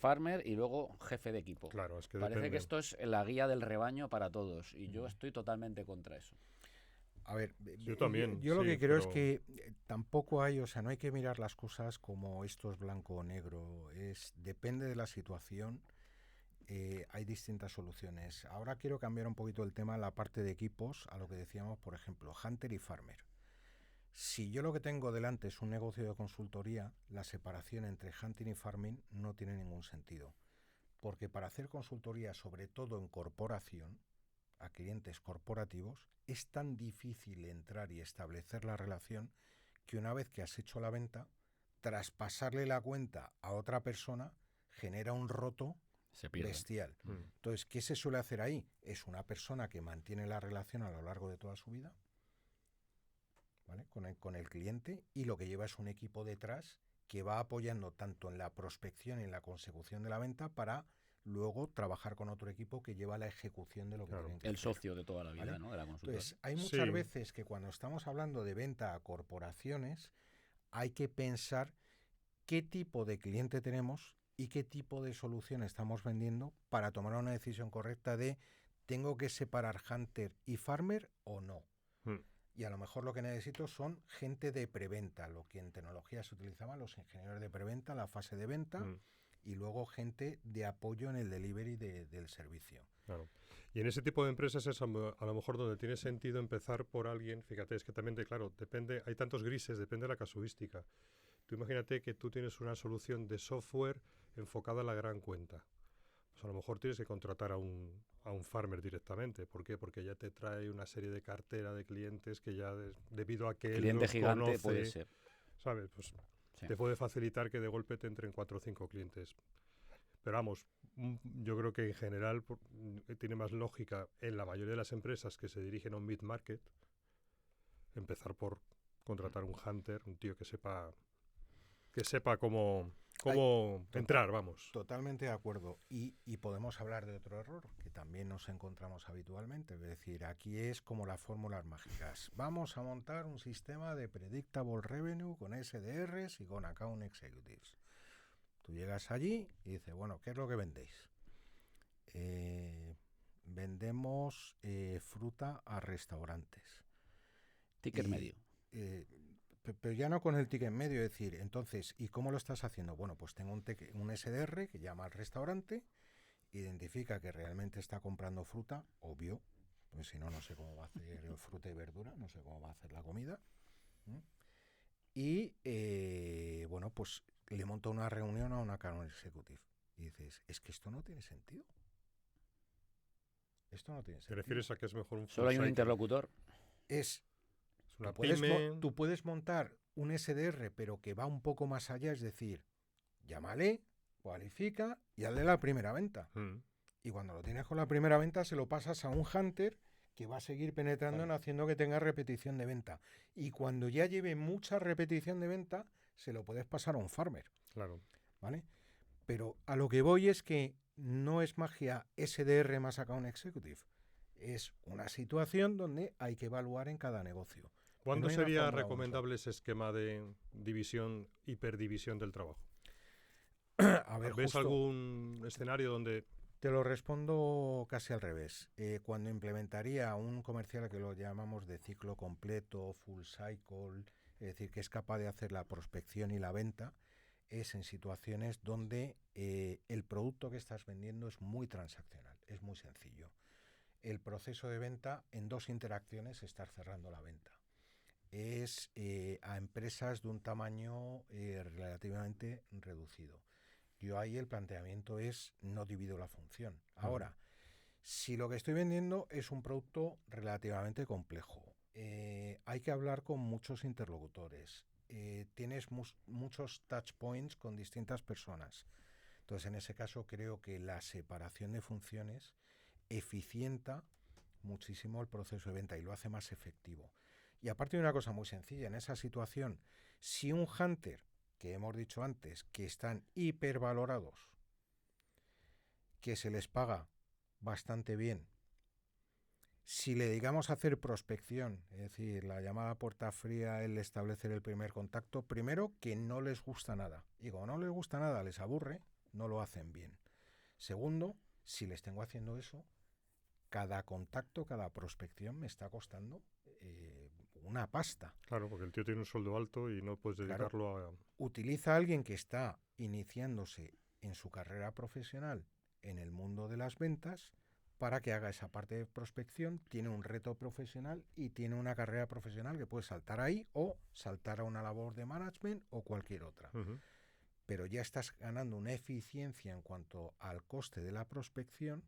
farmer y luego jefe de equipo. Claro, es que Parece depende. que esto es la guía del rebaño para todos y yo estoy totalmente contra eso. A ver, Yo también, yo lo sí, que creo es pero- que tampoco hay, o sea, no hay que mirar las cosas como esto es blanco o negro. Depende de la situación. Hay distintas soluciones. Ahora quiero cambiar un poquito el tema, la parte de equipos, a lo que decíamos, por ejemplo, Hunter y Farmer. Si yo lo que tengo delante es un negocio de consultoría, la separación entre Hunting y Farming no tiene ningún sentido. Porque para hacer consultoría, sobre todo en corporación, a clientes corporativos, es tan difícil entrar y establecer la relación que una vez que has hecho la venta, traspasarle la cuenta a otra persona genera un roto Se pierde. bestial. Mm. Entonces, ¿qué se suele hacer ahí? Es una persona que mantiene la relación a lo largo de toda su vida, ¿vale? Con el cliente, y lo que lleva es un equipo detrás que va apoyando tanto en la prospección y en la consecución de la venta para luego trabajar con otro equipo que lleva la ejecución de lo que Claro. tienen que El hacer. socio de toda la vida, ¿Vale? ¿no? De la consultora. Entonces, hay muchas Sí. veces que cuando estamos hablando de venta a corporaciones, hay que pensar qué tipo de cliente tenemos y qué tipo de solución estamos vendiendo para tomar una decisión correcta de ¿tengo que separar Hunter y Farmer o no? Mm. Y a lo mejor lo que necesito son gente de preventa, lo que en tecnología se utilizaban los ingenieros de preventa, la fase de venta, Mm. y luego gente de apoyo en el delivery del servicio. Claro. Y en ese tipo de empresas es a lo mejor donde tiene sentido empezar por alguien. Fíjate, es que también, claro, depende, hay tantos grises, depende de la casuística. Tú imagínate que tú tienes una solución de software enfocada a la gran cuenta. Pues a lo mejor tienes que contratar a un farmer directamente. ¿Por qué? Porque ya te trae una serie de cartera de clientes que ya debido a que él Cliente los gigante conoce, puede ser. ¿sabes? Pues Sí. te puede facilitar que de golpe te entren 4 o 5 clientes. Pero vamos, yo creo que en general tiene más lógica en la mayoría de las empresas que se dirigen a un mid-market empezar por contratar un hunter, un tío que sepa cómo entrar, vamos. Totalmente de acuerdo. Y podemos hablar de otro error que también nos encontramos habitualmente. Es decir, aquí es como las fórmulas mágicas. Vamos a montar un sistema de predictable revenue con SDRs y con account executives. Tú llegas allí y dices, bueno, ¿qué es lo que vendéis? Vendemos fruta a restaurantes. Ticket medio. Pero ya no con el ticket medio, es decir, entonces, ¿y cómo lo estás haciendo? Bueno, pues tengo un SDR que llama al restaurante, identifica que realmente está comprando fruta, obvio, pues si no, no sé cómo va a hacer fruta y verdura, no sé cómo va a hacer la comida. Y, bueno, pues le monta una reunión a una account executive. Y dices, es que esto no tiene sentido. Esto no tiene ¿Te sentido. refieres a que es mejor un full Solo hay un cycle? interlocutor. Es una Tú puedes, pyme. tú puedes montar un SDR, pero que va un poco más allá, es decir, llámale, cualifica y hazle la primera venta. Y cuando lo tienes con la primera venta, se lo pasas a un hunter que va a seguir penetrando en haciendo que tenga repetición de venta. Y cuando ya lleve mucha repetición de venta, se lo puedes pasar a un farmer. Claro. ¿Vale? Pero a lo que voy es que no es magia SDR más account executive. Es una situación donde hay que evaluar en cada negocio. ¿Cuándo No hay una sería fórmula recomendable ese esquema de división, hiperdivisión del trabajo? A ver, ¿Ves justo algún escenario donde... te lo respondo casi al revés. Cuando implementaría un comercial que lo llamamos de ciclo completo, full cycle, es decir, que es capaz de hacer la prospección y la venta, es en situaciones donde el producto que estás vendiendo es muy transaccional, es muy sencillo. El proceso de venta, en 2 interacciones, estar cerrando la venta. Es a empresas de un tamaño relativamente reducido. yo ahí el planteamiento es no divido la función. Ahora, si lo que estoy vendiendo es un producto relativamente complejo, hay que hablar con muchos interlocutores, tienes muchos touch points con distintas personas. Entonces, en ese caso, creo que la separación de funciones eficienta muchísimo el proceso de venta y lo hace más efectivo. Y aparte de una cosa muy sencilla, en esa situación, si un hunter, que hemos dicho antes, que están hipervalorados, que se les paga bastante bien, si le dedicamos a hacer prospección, es decir, la llamada a puerta fría, el establecer el primer contacto, primero que no les gusta nada. Y como no les gusta nada, les aburre, no lo hacen bien. Segundo, si les tengo haciendo eso, cada contacto, cada prospección me está costando una pasta. Claro, porque el tío tiene un sueldo alto y no puedes dedicarlo a... Utiliza a alguien que está iniciándose en su carrera profesional en el mundo de las ventas para que haga esa parte de prospección, tiene un reto profesional y tiene una carrera profesional que puede saltar ahí o saltar a una labor de management o cualquier otra. Pero ya estás ganando una eficiencia en cuanto al coste de la prospección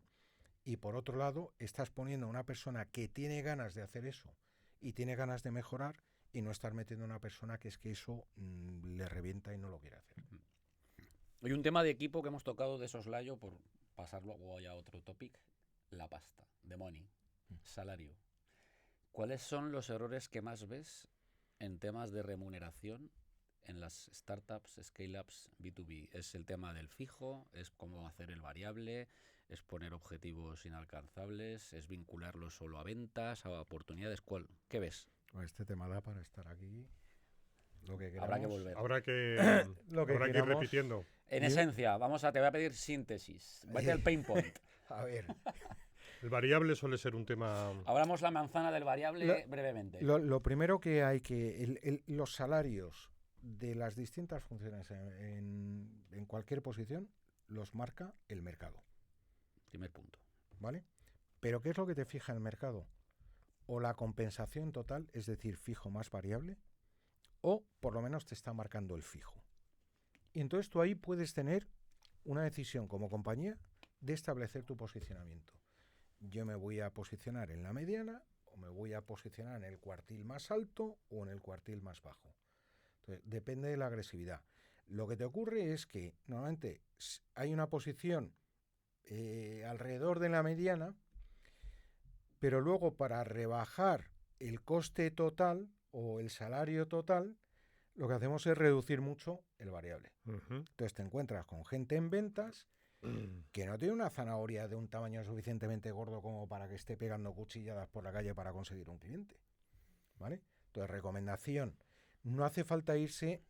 y por otro lado estás poniendo a una persona que tiene ganas de hacer eso y tiene ganas de mejorar y no estar metiendo a una persona que es que eso le revienta y no lo quiere hacer. Hay un tema de equipo que hemos tocado de soslayo por pasar luego ya a otro topic, la pasta, the money, salario. ¿Cuáles son los errores que más ves en temas de remuneración en las startups, scale-ups, B2B? ¿Es el tema del fijo? ¿Es cómo hacer el variable? ¿Es poner objetivos inalcanzables? ¿Es vincularlo solo a ventas, a oportunidades? ¿Qué ves? Este tema da para estar aquí lo que queramos. Habrá que volver. Habrá que, Lo que habrá que ir queramos. repitiendo. En esencia, te voy a pedir síntesis. Vete al pain point. A ver, El variable suele ser un tema... Abramos la manzana del variable brevemente. lo primero que hay que... los salarios de las distintas funciones en cualquier posición los marca el mercado. Primer punto. ¿Vale? Pero ¿qué es lo que te fija el mercado? O la compensación total, es decir, fijo más variable, o por lo menos te está marcando el fijo. Y entonces tú ahí puedes tener una decisión como compañía de establecer tu posicionamiento. Yo me voy a posicionar en la mediana, o me voy a posicionar en el cuartil más alto o en el cuartil más bajo. Entonces, depende de la agresividad. Lo que te ocurre es que normalmente hay una posición alrededor de la mediana, pero luego para rebajar el coste total o el salario total, lo que hacemos es reducir mucho el variable. Entonces te encuentras con gente en ventas que no tiene una zanahoria de un tamaño suficientemente gordo como para que esté pegando cuchilladas por la calle para conseguir un cliente. ¿Vale? Entonces, recomendación, no hace falta irse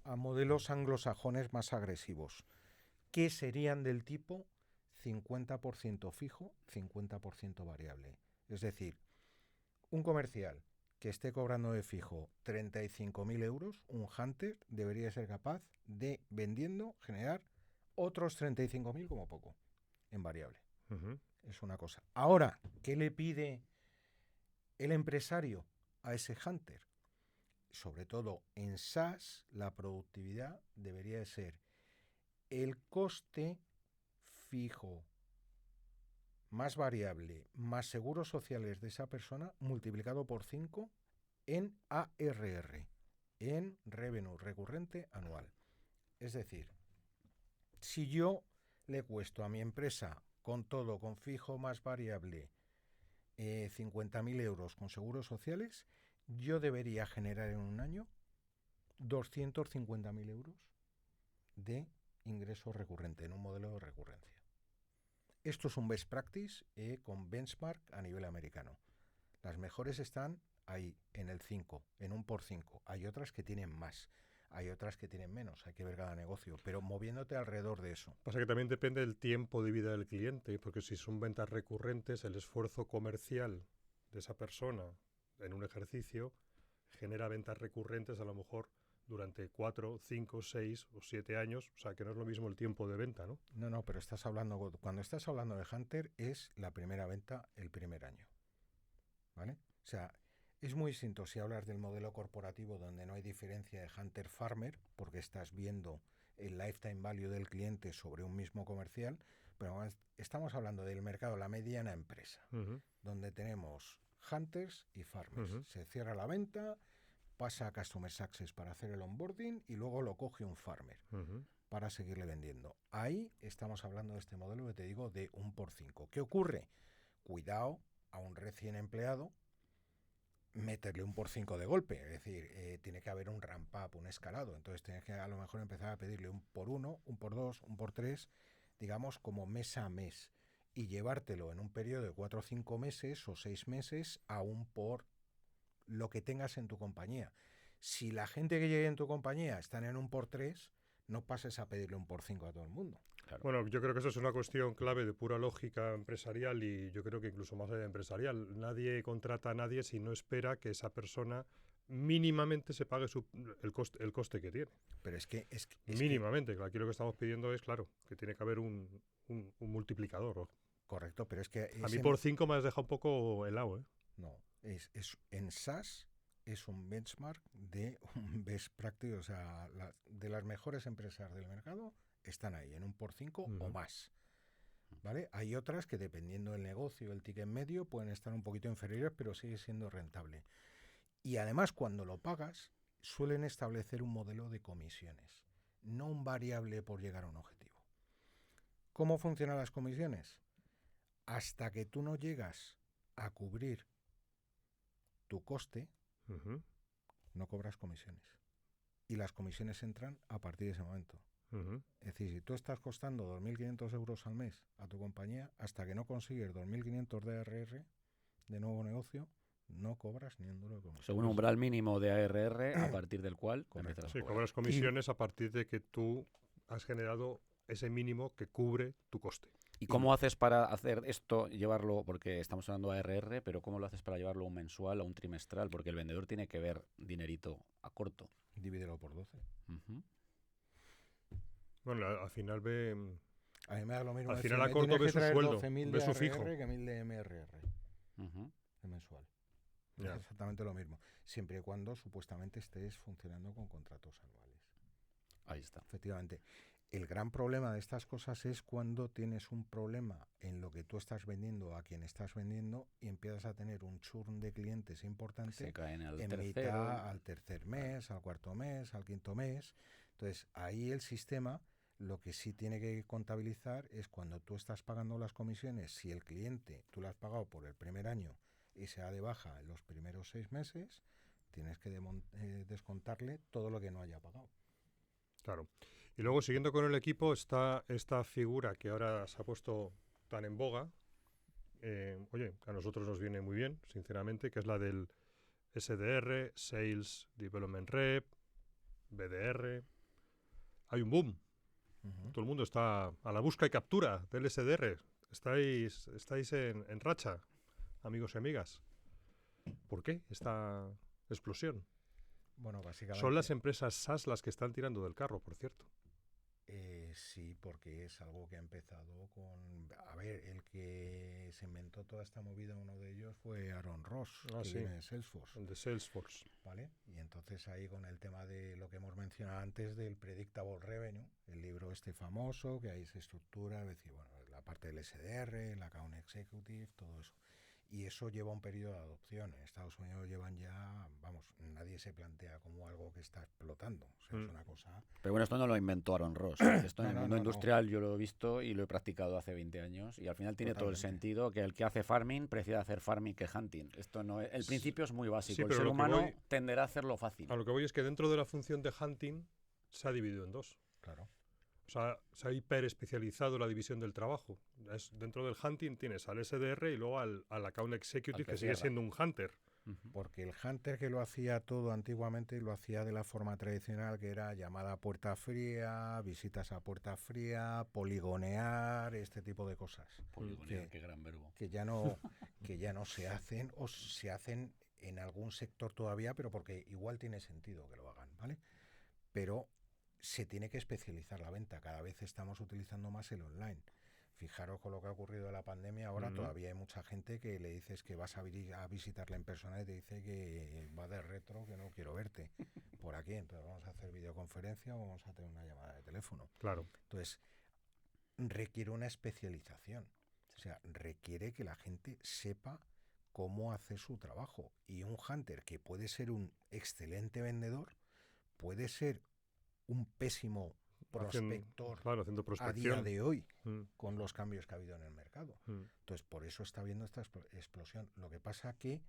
a modelos anglosajones más agresivos, que serían del tipo 50% fijo, 50% variable. Es decir, un comercial que esté cobrando de fijo 35.000 euros, un hunter debería ser capaz de, vendiendo, generar otros 35.000 como poco, en variable. Es una cosa. Ahora, ¿qué le pide el empresario a ese hunter? Sobre todo en SaaS, la productividad debería de ser el coste fijo más variable, más seguros sociales de esa persona, multiplicado por 5 en ARR, en revenue recurrente anual. Es decir, si yo le cuesto a mi empresa con todo, con fijo más variable, 50.000 euros con seguros sociales, yo debería generar en un año 250.000 euros de ingreso recurrente en un modelo de recurrencia. Esto es un best practice con benchmark a nivel americano. Las mejores están ahí, en el 5, en un por 5. Hay otras que tienen más, hay otras que tienen menos, hay que ver cada negocio, pero moviéndote alrededor de eso. Pasa que también depende del tiempo de vida del cliente, porque si son ventas recurrentes, el esfuerzo comercial de esa persona en un ejercicio genera ventas recurrentes a lo mejor durante 4, 5, 6 o 7 años, o sea que no es lo mismo el tiempo de venta, ¿no? No, pero cuando estás hablando de Hunter es la primera venta el primer año, ¿vale? O sea, es muy distinto si hablas del modelo corporativo donde no hay diferencia de Hunter-Farmer, porque estás viendo el lifetime value del cliente sobre un mismo comercial, pero estamos hablando del mercado, la mediana empresa, donde tenemos hunters y farmers. Se cierra la venta, pasa a Customer Success para hacer el onboarding y luego lo coge un farmer para seguirle vendiendo. Ahí estamos hablando de este modelo que te digo de 1x5. ¿Qué ocurre? Cuidado a un recién empleado meterle 1x5 de golpe, es decir, tiene que haber un ramp up, un escalado, entonces tienes que a lo mejor empezar a pedirle 1x1, 1x2, 1x3, digamos como mes a mes, y llevártelo en un periodo de 4 o 5 meses o 6 meses aún por lo que tengas en tu compañía. Si la gente que llegue en tu compañía están en 1x3, no pases a pedirle 1x5 a todo el mundo. Claro. Bueno, yo creo que eso es una cuestión clave de pura lógica empresarial y yo creo que incluso más allá de empresarial. Nadie contrata a nadie si no espera que esa persona mínimamente se pague el coste que tiene. Pero es que mínimamente. Aquí lo que estamos pidiendo es, claro, que tiene que haber un multiplicador. ¿No? Correcto, pero es que... A mí por 5 me has dejado un poco helado, ¿eh? No, en SaaS es un benchmark de un best practice, o sea, de las mejores empresas del mercado están ahí, en 1x5 o más. ¿Vale? Hay otras que dependiendo del negocio, el ticket medio, pueden estar un poquito inferiores, pero sigue siendo rentable. Y además, cuando lo pagas, suelen establecer un modelo de comisiones, no un variable por llegar a un objetivo. ¿Cómo funcionan las comisiones? Hasta que tú no llegas a cubrir tu coste, no cobras comisiones. Y las comisiones entran a partir de ese momento. Es decir, si tú estás costando 2.500 euros al mes a tu compañía, hasta que no consigues 2.500 de ARR de nuevo negocio, no cobras ni un duro de comisión. Según un umbral mínimo de ARR, a partir del cual empiezas a cobras comisiones a partir de que tú has generado ese mínimo que cubre tu coste. ¿Y cómo haces para hacer esto, llevarlo, porque estamos hablando de ARR, pero cómo lo haces para llevarlo a un mensual, a un trimestral? Porque el vendedor tiene que ver dinerito a corto. Divídelo por 12. Bueno, al final ve... A mí me da lo mismo. Al final a corto ve su sueldo, ve su fijo. Que 1.000 de MRR. De mensual. Es exactamente lo mismo. Siempre y cuando supuestamente estés funcionando con contratos anuales. Ahí está. Efectivamente. El gran problema de estas cosas es cuando tienes un problema en lo que tú estás vendiendo a quien estás vendiendo y empiezas a tener un churn de clientes importante. Se caen en mitad, al tercer mes, al cuarto mes, al quinto mes. Entonces, ahí el sistema lo que sí tiene que contabilizar es cuando tú estás pagando las comisiones, si el cliente tú lo has pagado por el primer año y se da de baja en los primeros 6 meses, tienes que descontarle todo lo que no haya pagado. Claro. Y luego, siguiendo con el equipo, está esta figura que ahora se ha puesto tan en boga. Oye, a nosotros nos viene muy bien, sinceramente, que es la del SDR, Sales Development Rep, BDR. Hay un boom. Todo el mundo está a la busca y captura del SDR. Estáis en racha, amigos y amigas. ¿Por qué esta explosión? Bueno, básicamente... Son las empresas SaaS las que están tirando del carro, por cierto. Sí, porque es algo que ha empezado con... A ver, el que se inventó toda esta movida, uno de ellos fue Aaron Ross, que viene de Salesforce. El de Salesforce. ¿Vale? Y entonces ahí con el tema de lo que hemos mencionado antes del Predictable Revenue, el libro este famoso, que ahí se estructura, es decir, bueno, la parte del SDR, el Account Executive, todo eso. Y eso lleva un periodo de adopción. En Estados Unidos llevan ya, vamos, nadie se plantea como algo que está explotando. O sea, es una cosa... Pero bueno, esto no lo inventó Aaron Ross. Esto en el mundo industrial yo lo he visto y lo he practicado hace 20 años. Y al final tiene todo el sentido que el que hace farming prefiere hacer farming que hunting. Esto no es, el principio es muy básico. El ser humano tenderá a hacerlo fácil. A lo que voy es que dentro de la función de hunting se ha dividido en dos. Claro. O sea, se ha hiperespecializado la división del trabajo. Dentro del hunting tienes al SDR y luego al Account Executive, que sigue siendo un hunter. Porque el hunter que lo hacía todo antiguamente lo hacía de la forma tradicional, que era llamada a puerta fría, visitas a puerta fría, poligonear, este tipo de cosas. Poligonear, qué gran verbo. Que ya no se hacen, o se hacen en algún sector todavía, pero porque igual tiene sentido que lo hagan, ¿vale? Pero se tiene que especializar la venta. Cada vez estamos utilizando más el online. Fijaros con lo que ha ocurrido en la pandemia. Ahora todavía hay mucha gente que le dices que vas a visitarla en persona y te dice que va de retro, que no quiero verte. Por ¿para qué? Entonces vamos a hacer videoconferencia o vamos a tener una llamada de teléfono. Claro. Entonces, requiere una especialización. O sea, requiere que la gente sepa cómo hacer su trabajo. Y un hunter que puede ser un excelente vendedor, puede ser un pésimo prospector Haciendo a prospección. día de hoy, Mm, con los cambios que ha habido en el mercado. mm. Entonces, por eso está habiendo esta explosión. Lo que pasa que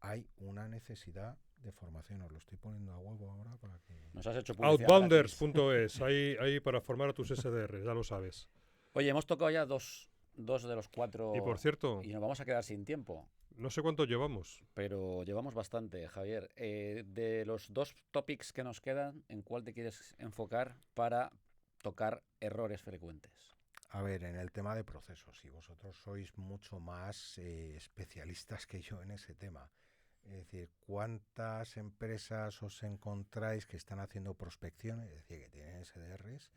hay una necesidad de formación. Os lo estoy poniendo a huevo ahora para que... Nos has hecho publicidad gratis. Outbounders.es, ahí para formar a tus SDR, ya lo sabes. Oye, hemos tocado ya dos de los 4 Y por cierto, y nos vamos a quedar sin tiempo. no sé cuánto llevamos. Pero llevamos bastante, Javier. De los 2 topics que nos quedan, ¿en cuál te quieres enfocar para tocar errores frecuentes? A ver, en el tema de procesos, y vosotros sois mucho más especialistas que yo en ese tema. Es decir, ¿cuántas empresas os encontráis que están haciendo prospección, es decir, que tienen SDRs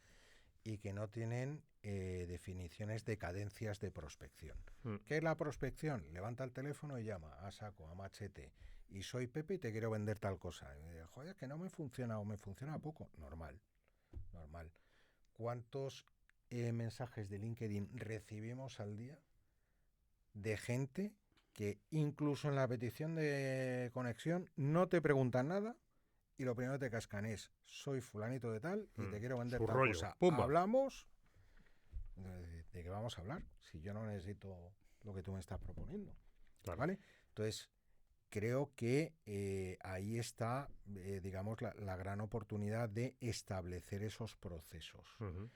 y que no tienen definiciones de cadencias de prospección? ¿Qué es la prospección? Levanta el teléfono y llama a saco, a machete. Y soy Pepe y te quiero vender tal cosa. Y me dice, joder, que no me funciona o me funciona poco. Normal. ¿Cuántos mensajes de LinkedIn recibimos al día de gente que incluso en la petición de conexión no te preguntan nada y lo primero que te cascan es soy fulanito de tal y te quiero vender Su tal rollo. cosa? Pumba. Hablamos de qué vamos a hablar si yo no necesito lo que tú me estás proponiendo. Claro. ¿Vale? Entonces creo que ahí está digamos la gran oportunidad de establecer esos procesos. Ujú.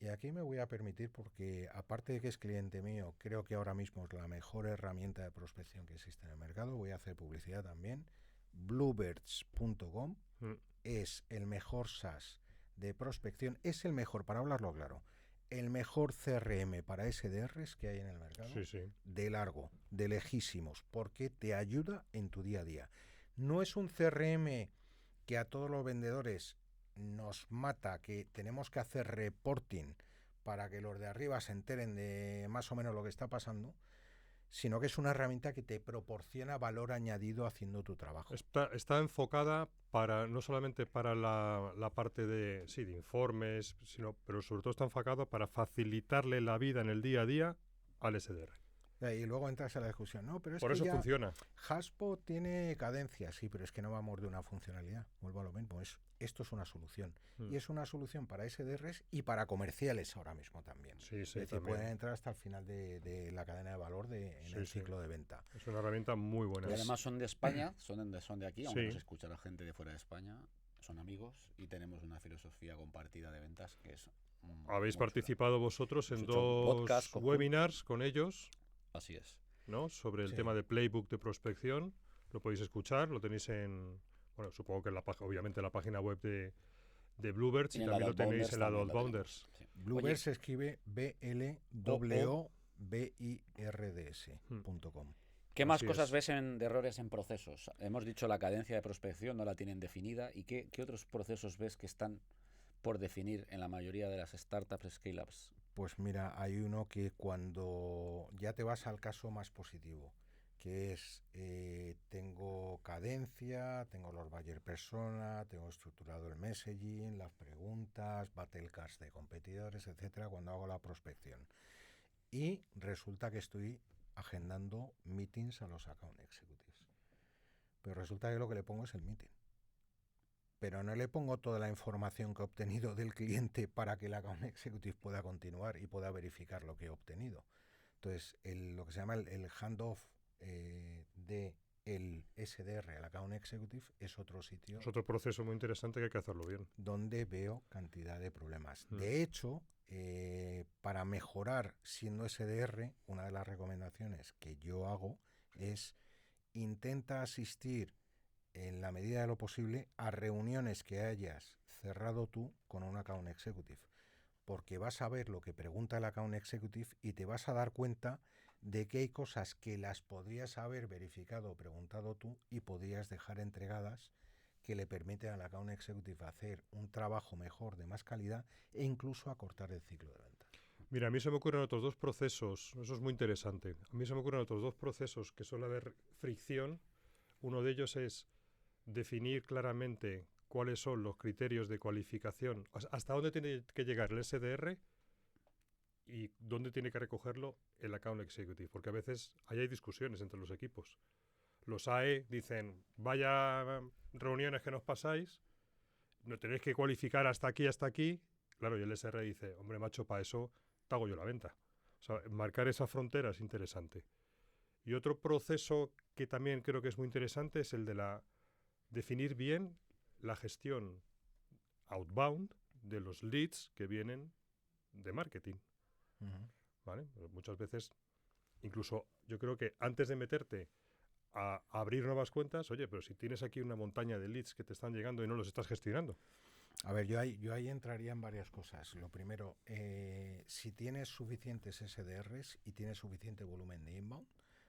Y aquí me voy a permitir, porque aparte de que es cliente mío, creo que ahora mismo es la mejor herramienta de prospección que existe en el mercado. Voy a hacer publicidad también. Bluebirds.com es el mejor SaaS de prospección. Es el mejor, para hablarlo claro, el mejor CRM para SDRs que hay en el mercado. Sí, sí. De largo, de lejísimos, porque te ayuda en tu día a día. No es un CRM que a todos los vendedores nos mata, que tenemos que hacer reporting para que los de arriba se enteren de más o menos lo que está pasando, sino que es una herramienta que te proporciona valor añadido haciendo tu trabajo. Está enfocada para no solamente para la parte de informes, pero sobre todo está enfocada para facilitarle la vida en el día a día al SDR. Y luego entras a la discusión. No, pero es Por que eso ya funciona. Haspo tiene cadencia, sí, pero es que no vamos de una funcionalidad. Vuelvo a lo mismo. Esto es una solución. Y es una solución para SDRs y para comerciales ahora mismo también. Sí, es decir, también. pueden entrar hasta el final de la cadena de valor en el ciclo de venta. Es una herramienta muy buena. Y además son de España, son de aquí, aunque nos escucha la gente de fuera de España. Son amigos y tenemos una filosofía compartida de ventas que es... Habéis participado vosotros en 2 webinars con ellos. Así es. ¿No? Sobre el tema de playbook de prospección. Lo podéis escuchar, lo tenéis bueno, supongo que obviamente en la página web de Bluebirds y también lo tenéis en la de Outbounders. Sí. Bluebirds se escribe BLWBIRDS.com. ¿Qué más cosas ves de errores en procesos? Hemos dicho la cadencia de prospección, no la tienen definida. ¿Y qué otros procesos ves que están por definir en la mayoría de las startups, scale-ups? Pues mira, hay uno que cuando ya te vas al caso más positivo, que es tengo cadencia, tengo los buyer persona, tengo estructurado el messaging, las preguntas, battle cards de competidores, etcétera, cuando hago la prospección. Y resulta que estoy agendando meetings a los account executives. Pero resulta que lo que le pongo es el meeting. Pero no le pongo toda la información que he obtenido del cliente para que el account executive pueda continuar y pueda verificar lo que he obtenido. Entonces, lo que se llama el handoff de el SDR al account executive es otro sitio. Es otro proceso muy interesante que hay que hacerlo bien. Donde veo cantidad de problemas. De hecho, para mejorar siendo SDR, una de las recomendaciones que yo hago es intenta asistir en la medida de lo posible a reuniones que hayas cerrado tú con un account executive, porque vas a ver lo que pregunta el account executive y te vas a dar cuenta de que hay cosas que las podrías haber verificado o preguntado tú y podrías dejar entregadas, que le permiten al account executive hacer un trabajo mejor, de más calidad e incluso acortar el ciclo de venta. Mira, a mí se me ocurren otros 2 procesos, eso es muy interesante. A mí se me ocurren otros 2 procesos que suele haber fricción. Uno de ellos es definir claramente cuáles son los criterios de cualificación, hasta dónde tiene que llegar el SDR y dónde tiene que recogerlo el Account Executive, porque a veces ahí hay discusiones entre los equipos. Los AE dicen, vaya reuniones que nos pasáis, no tenéis que cualificar hasta aquí. Claro, y el SR dice, hombre, macho, para eso te hago yo la venta. O sea, marcar esa frontera es interesante. Y otro proceso que también creo que es muy interesante es el de definir bien la gestión outbound de los leads que vienen de marketing. ¿Vale? Muchas veces, incluso yo creo que antes de meterte a abrir nuevas cuentas, oye, pero si tienes aquí una montaña de leads que te están llegando y no los estás gestionando. A ver, yo ahí entraría en varias cosas. Lo primero, si tienes suficientes SDRs y tienes suficiente volumen de inbound,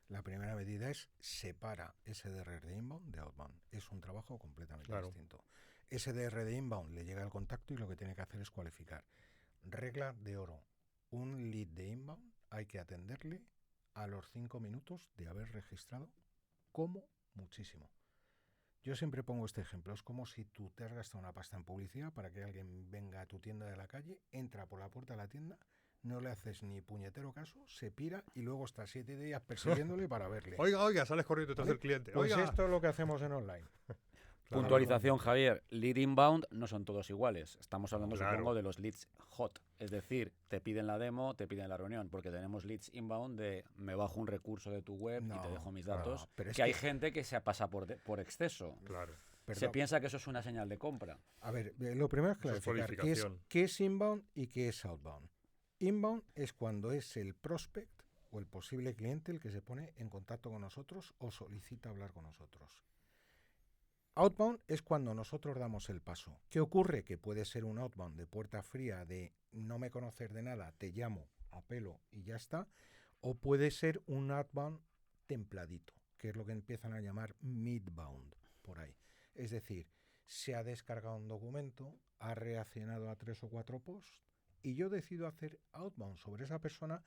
la primera medida es separa SDR de inbound de outbound. Es un trabajo completamente distinto. SDR de inbound le llega al contacto y lo que tiene que hacer es cualificar. Regla de oro. Un lead de inbound hay que atenderle a los 5 minutos de haber registrado como muchísimo. Yo siempre pongo este ejemplo. Es como si tú te has gastado una pasta en publicidad para que alguien venga a tu tienda de la calle, entra por la puerta de la tienda, no le haces ni puñetero caso, se pira y luego estás 7 días persiguiéndole para verle. Oiga, sales corriendo detrás del cliente. Pues oiga. esto es lo que hacemos en online. Claro. Puntualización, Javier. Lead inbound no son todos iguales. Estamos hablando, supongo, de los leads hot. Es decir, te piden la demo, te piden la reunión, porque tenemos leads inbound de me bajo un recurso de tu web y te dejo mis datos. Pero que hay gente que se pasa por exceso. Claro. Se piensa que eso es una señal de compra. A ver, lo primero es clarificar qué es inbound y qué es outbound. Inbound es cuando es el prospect o el posible cliente el que se pone en contacto con nosotros o solicita hablar con nosotros. Outbound es cuando nosotros damos el paso. ¿Qué ocurre? Que puede ser un outbound de puerta fría, de no me conocer de nada, te llamo, apelo y ya está. O puede ser un outbound templadito, que es lo que empiezan a llamar midbound, por ahí. Es decir, se ha descargado un documento, ha reaccionado a 3 o 4 posts y yo decido hacer outbound sobre esa persona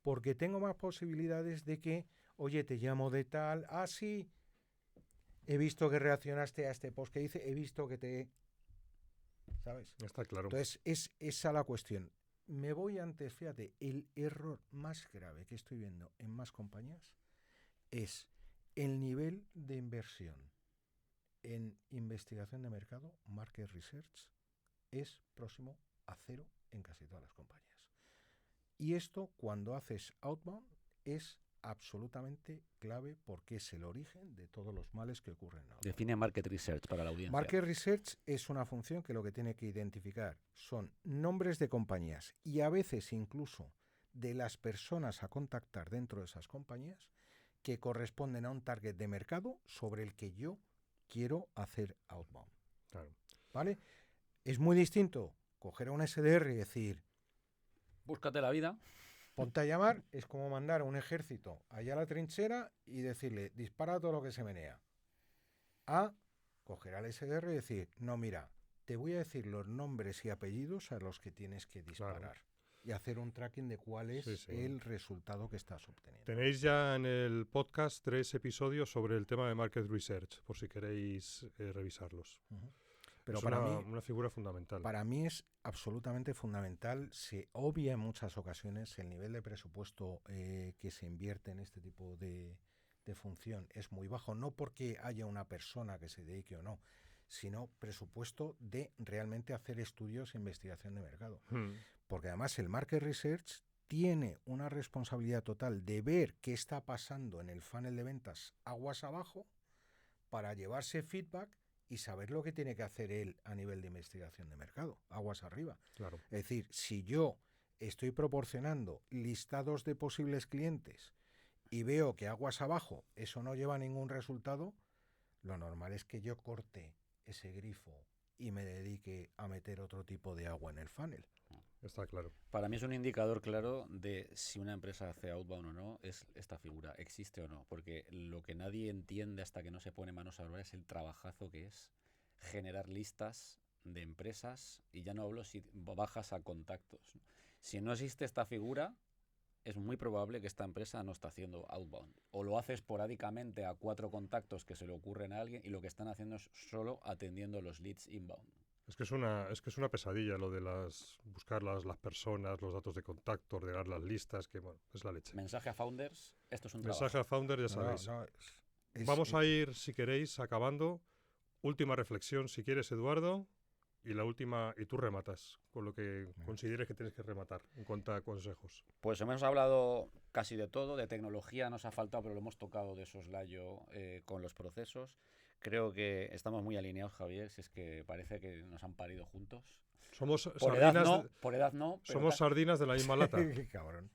porque tengo más posibilidades de que, oye, te llamo de tal, sí, he visto que reaccionaste a este post que hice, he visto que te... ¿Sabes? Está claro. Entonces, es esa la cuestión. Me voy antes, fíjate, el error más grave que estoy viendo en más compañías es el nivel de inversión en investigación de mercado, market research, es próximo a 0 en casi todas las compañías. Y esto, cuando haces outbound, es absolutamente clave porque es el origen de todos los males que ocurren ahora. Define Market Research para la audiencia. Market Research es una función que lo que tiene que identificar son nombres de compañías y a veces incluso de las personas a contactar dentro de esas compañías que corresponden a un target de mercado sobre el que yo quiero hacer outbound. Claro. ¿Vale? Es muy distinto coger a un SDR y decir... Búscate la vida. Ponte a llamar, es como mandar a un ejército allá a la trinchera y decirle, dispara todo lo que se menea. A coger al SDR y decir, no, mira, te voy a decir los nombres y apellidos a los que tienes que disparar. Claro. Y hacer un tracking de cuál es el resultado que estás obteniendo. Tenéis ya en el podcast 3 episodios sobre el tema de Market Research, por si queréis revisarlos. Pero es una figura fundamental. Para mí es absolutamente fundamental. Se obvia en muchas ocasiones el nivel de presupuesto que se invierte en este tipo de función es muy bajo, no porque haya una persona que se dedique o no, sino presupuesto de realmente hacer estudios e investigación de mercado. Porque además el Market Research tiene una responsabilidad total de ver qué está pasando en el funnel de ventas aguas abajo para llevarse feedback y saber lo que tiene que hacer él a nivel de investigación de mercado, aguas arriba. Claro. Es decir, si yo estoy proporcionando listados de posibles clientes y veo que aguas abajo eso no lleva ningún resultado, lo normal es que yo corte ese grifo y me dedique a meter otro tipo de agua en el funnel. Está claro. Para mí es un indicador claro de si una empresa hace outbound o no, es esta figura, existe o no. Porque lo que nadie entiende hasta que no se pone manos a la obra es el trabajazo que es generar listas de empresas, y ya no hablo si bajas a contactos. Si no existe esta figura, es muy probable que esta empresa no está haciendo outbound. O lo hace esporádicamente a 4 contactos que se le ocurren a alguien y lo que están haciendo es solo atendiendo los leads inbound. Es que es una pesadilla lo de buscar las personas, los datos de contacto, ordenar las listas, que bueno, es la leche. Mensaje a founders, esto es un Mensaje trabajo. a Founder, ya sabéis. Vamos a ir, si queréis, acabando. Última reflexión, si quieres, Eduardo. Y la última, y tú rematas con lo que consideres que tienes que rematar en cuanto a consejos. Pues hemos hablado casi de todo, de tecnología nos ha faltado, pero lo hemos tocado de soslayo con los procesos. Creo que estamos muy alineados, Javier, si es que parece que nos han parido juntos. Somos Por sardinas, edad no. Pero somos sardinas de la misma lata. Qué cabrón.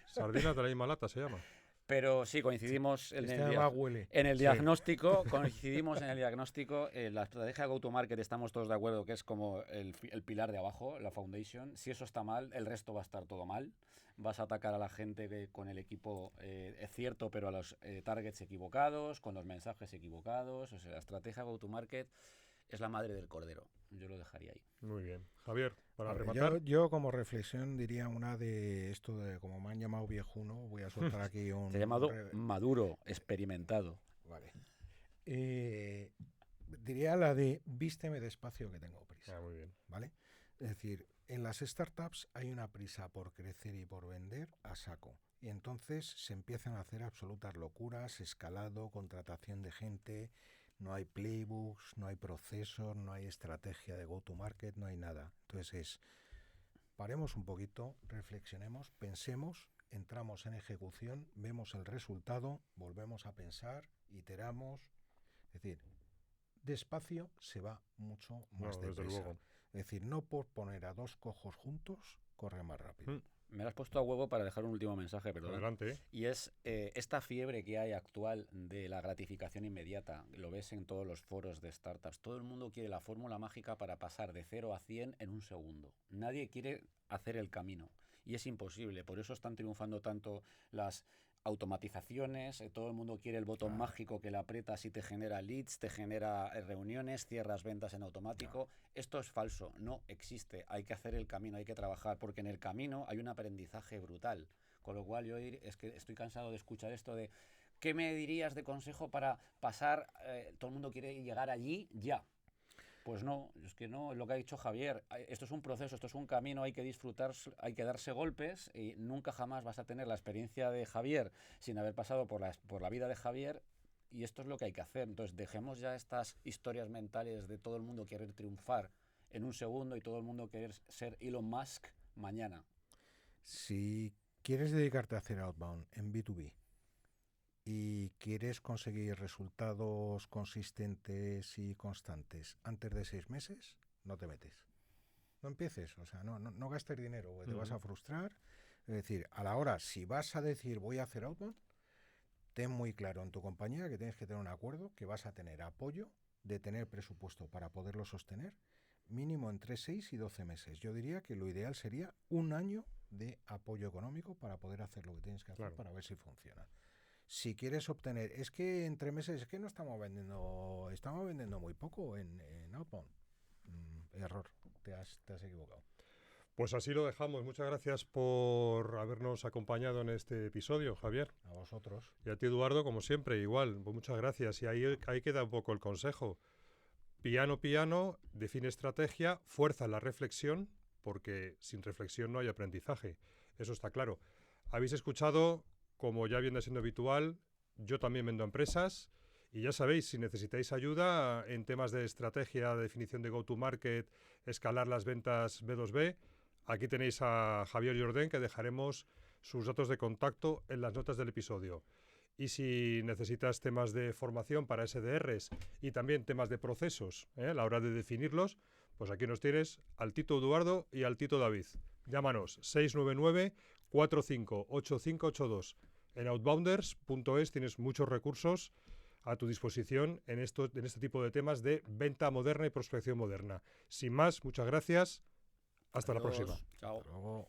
Sardinas de la misma lata se llama. Pero sí, coincidimos en el Sí. diagnóstico. Coincidimos en el diagnóstico. La estrategia go-to-market estamos todos de acuerdo que es como el pilar de abajo, la foundation. Si eso está mal, el resto va a estar todo mal. Vas a atacar a la gente con el equipo es cierto, pero a los targets equivocados, con los mensajes equivocados. O sea, la estrategia go-to-market es la madre del cordero. Yo lo dejaría ahí. Muy bien. Javier, para Vale, rematar. yo como reflexión diría una de esto de como me han llamado viejuno, voy a soltar aquí un... Te he llamado maduro, experimentado. Vale. Diría la de vísteme despacio que tengo prisa. Muy bien. ¿Vale? Es decir, en las startups hay una prisa por crecer y por vender a saco. Y entonces se empiezan a hacer absolutas locuras, escalado, contratación de gente, no hay playbooks, no hay procesos, no hay estrategia de go-to-market, no hay nada. Entonces paremos un poquito, reflexionemos, pensemos, entramos en ejecución, vemos el resultado, volvemos a pensar, iteramos. Es decir, despacio se va mucho más depresa. Es decir, no por poner a 2 cojos juntos, corre más rápido. Me lo has puesto a huevo para dejar un último mensaje, perdón. Adelante. Y es esta fiebre que hay actual de la gratificación inmediata. Lo ves en todos los foros de startups. Todo el mundo quiere la fórmula mágica para pasar de 0 a 100 en un segundo. Nadie quiere hacer el camino. Y es imposible. Por eso están triunfando tanto las automatizaciones. Todo el mundo quiere el botón mágico que le aprietas y te genera leads, te genera reuniones, cierras ventas en automático. Esto es falso, no existe. Hay que hacer el camino, hay que trabajar, porque en el camino hay un aprendizaje brutal. Con lo cual yo es que estoy cansado de escuchar esto de ¿qué me dirías de consejo para pasar? Todo el mundo quiere llegar allí ya. Pues no, es que no, es lo que ha dicho Javier. Esto es un proceso, esto es un camino, hay que disfrutar, hay que darse golpes y nunca jamás vas a tener la experiencia de Javier sin haber pasado por la vida de Javier, y esto es lo que hay que hacer. Entonces dejemos ya estas historias mentales de todo el mundo querer triunfar en un segundo y todo el mundo querer ser Elon Musk mañana. Si quieres dedicarte a hacer outbound en B2B y quieres conseguir resultados consistentes y constantes antes de 6 meses, no te metes. No empieces, o sea, no gastes dinero, porque te vas a frustrar. Es decir, a la hora, si vas a decir voy a hacer outbound, ten muy claro en tu compañía que tienes que tener un acuerdo, que vas a tener apoyo de tener presupuesto para poderlo sostener, mínimo entre 6 y 12 meses. Yo diría que lo ideal sería 1 año de apoyo económico para poder hacer lo que tienes que hacer, para ver si funciona. Si quieres obtener, es que entre meses, es que no estamos vendiendo muy poco en outbound. Error, te has equivocado. Pues así lo dejamos. Muchas gracias por habernos acompañado en este episodio, Javier. A vosotros. Y a ti, Eduardo, como siempre, igual. Pues muchas gracias. Y ahí queda un poco el consejo. Piano, define estrategia, fuerza la reflexión, porque sin reflexión no hay aprendizaje. Eso está claro. Habéis escuchado, como ya viene siendo habitual, yo también vendo empresas. Y ya sabéis, si necesitáis ayuda en temas de estrategia, de definición de go-to-market, escalar las ventas B2B, aquí tenéis a Javier Jourdain, que dejaremos sus datos de contacto en las notas del episodio. Y si necesitas temas de formación para SDRs y también temas de procesos a la hora de definirlos, pues aquí nos tienes al Tito Eduardo y al Tito David. Llámanos 699-458582. En outbounders.es tienes muchos recursos a tu disposición en este tipo de temas de venta moderna y prospección moderna. Sin más, muchas gracias. Hasta la próxima. Chao. Hasta luego.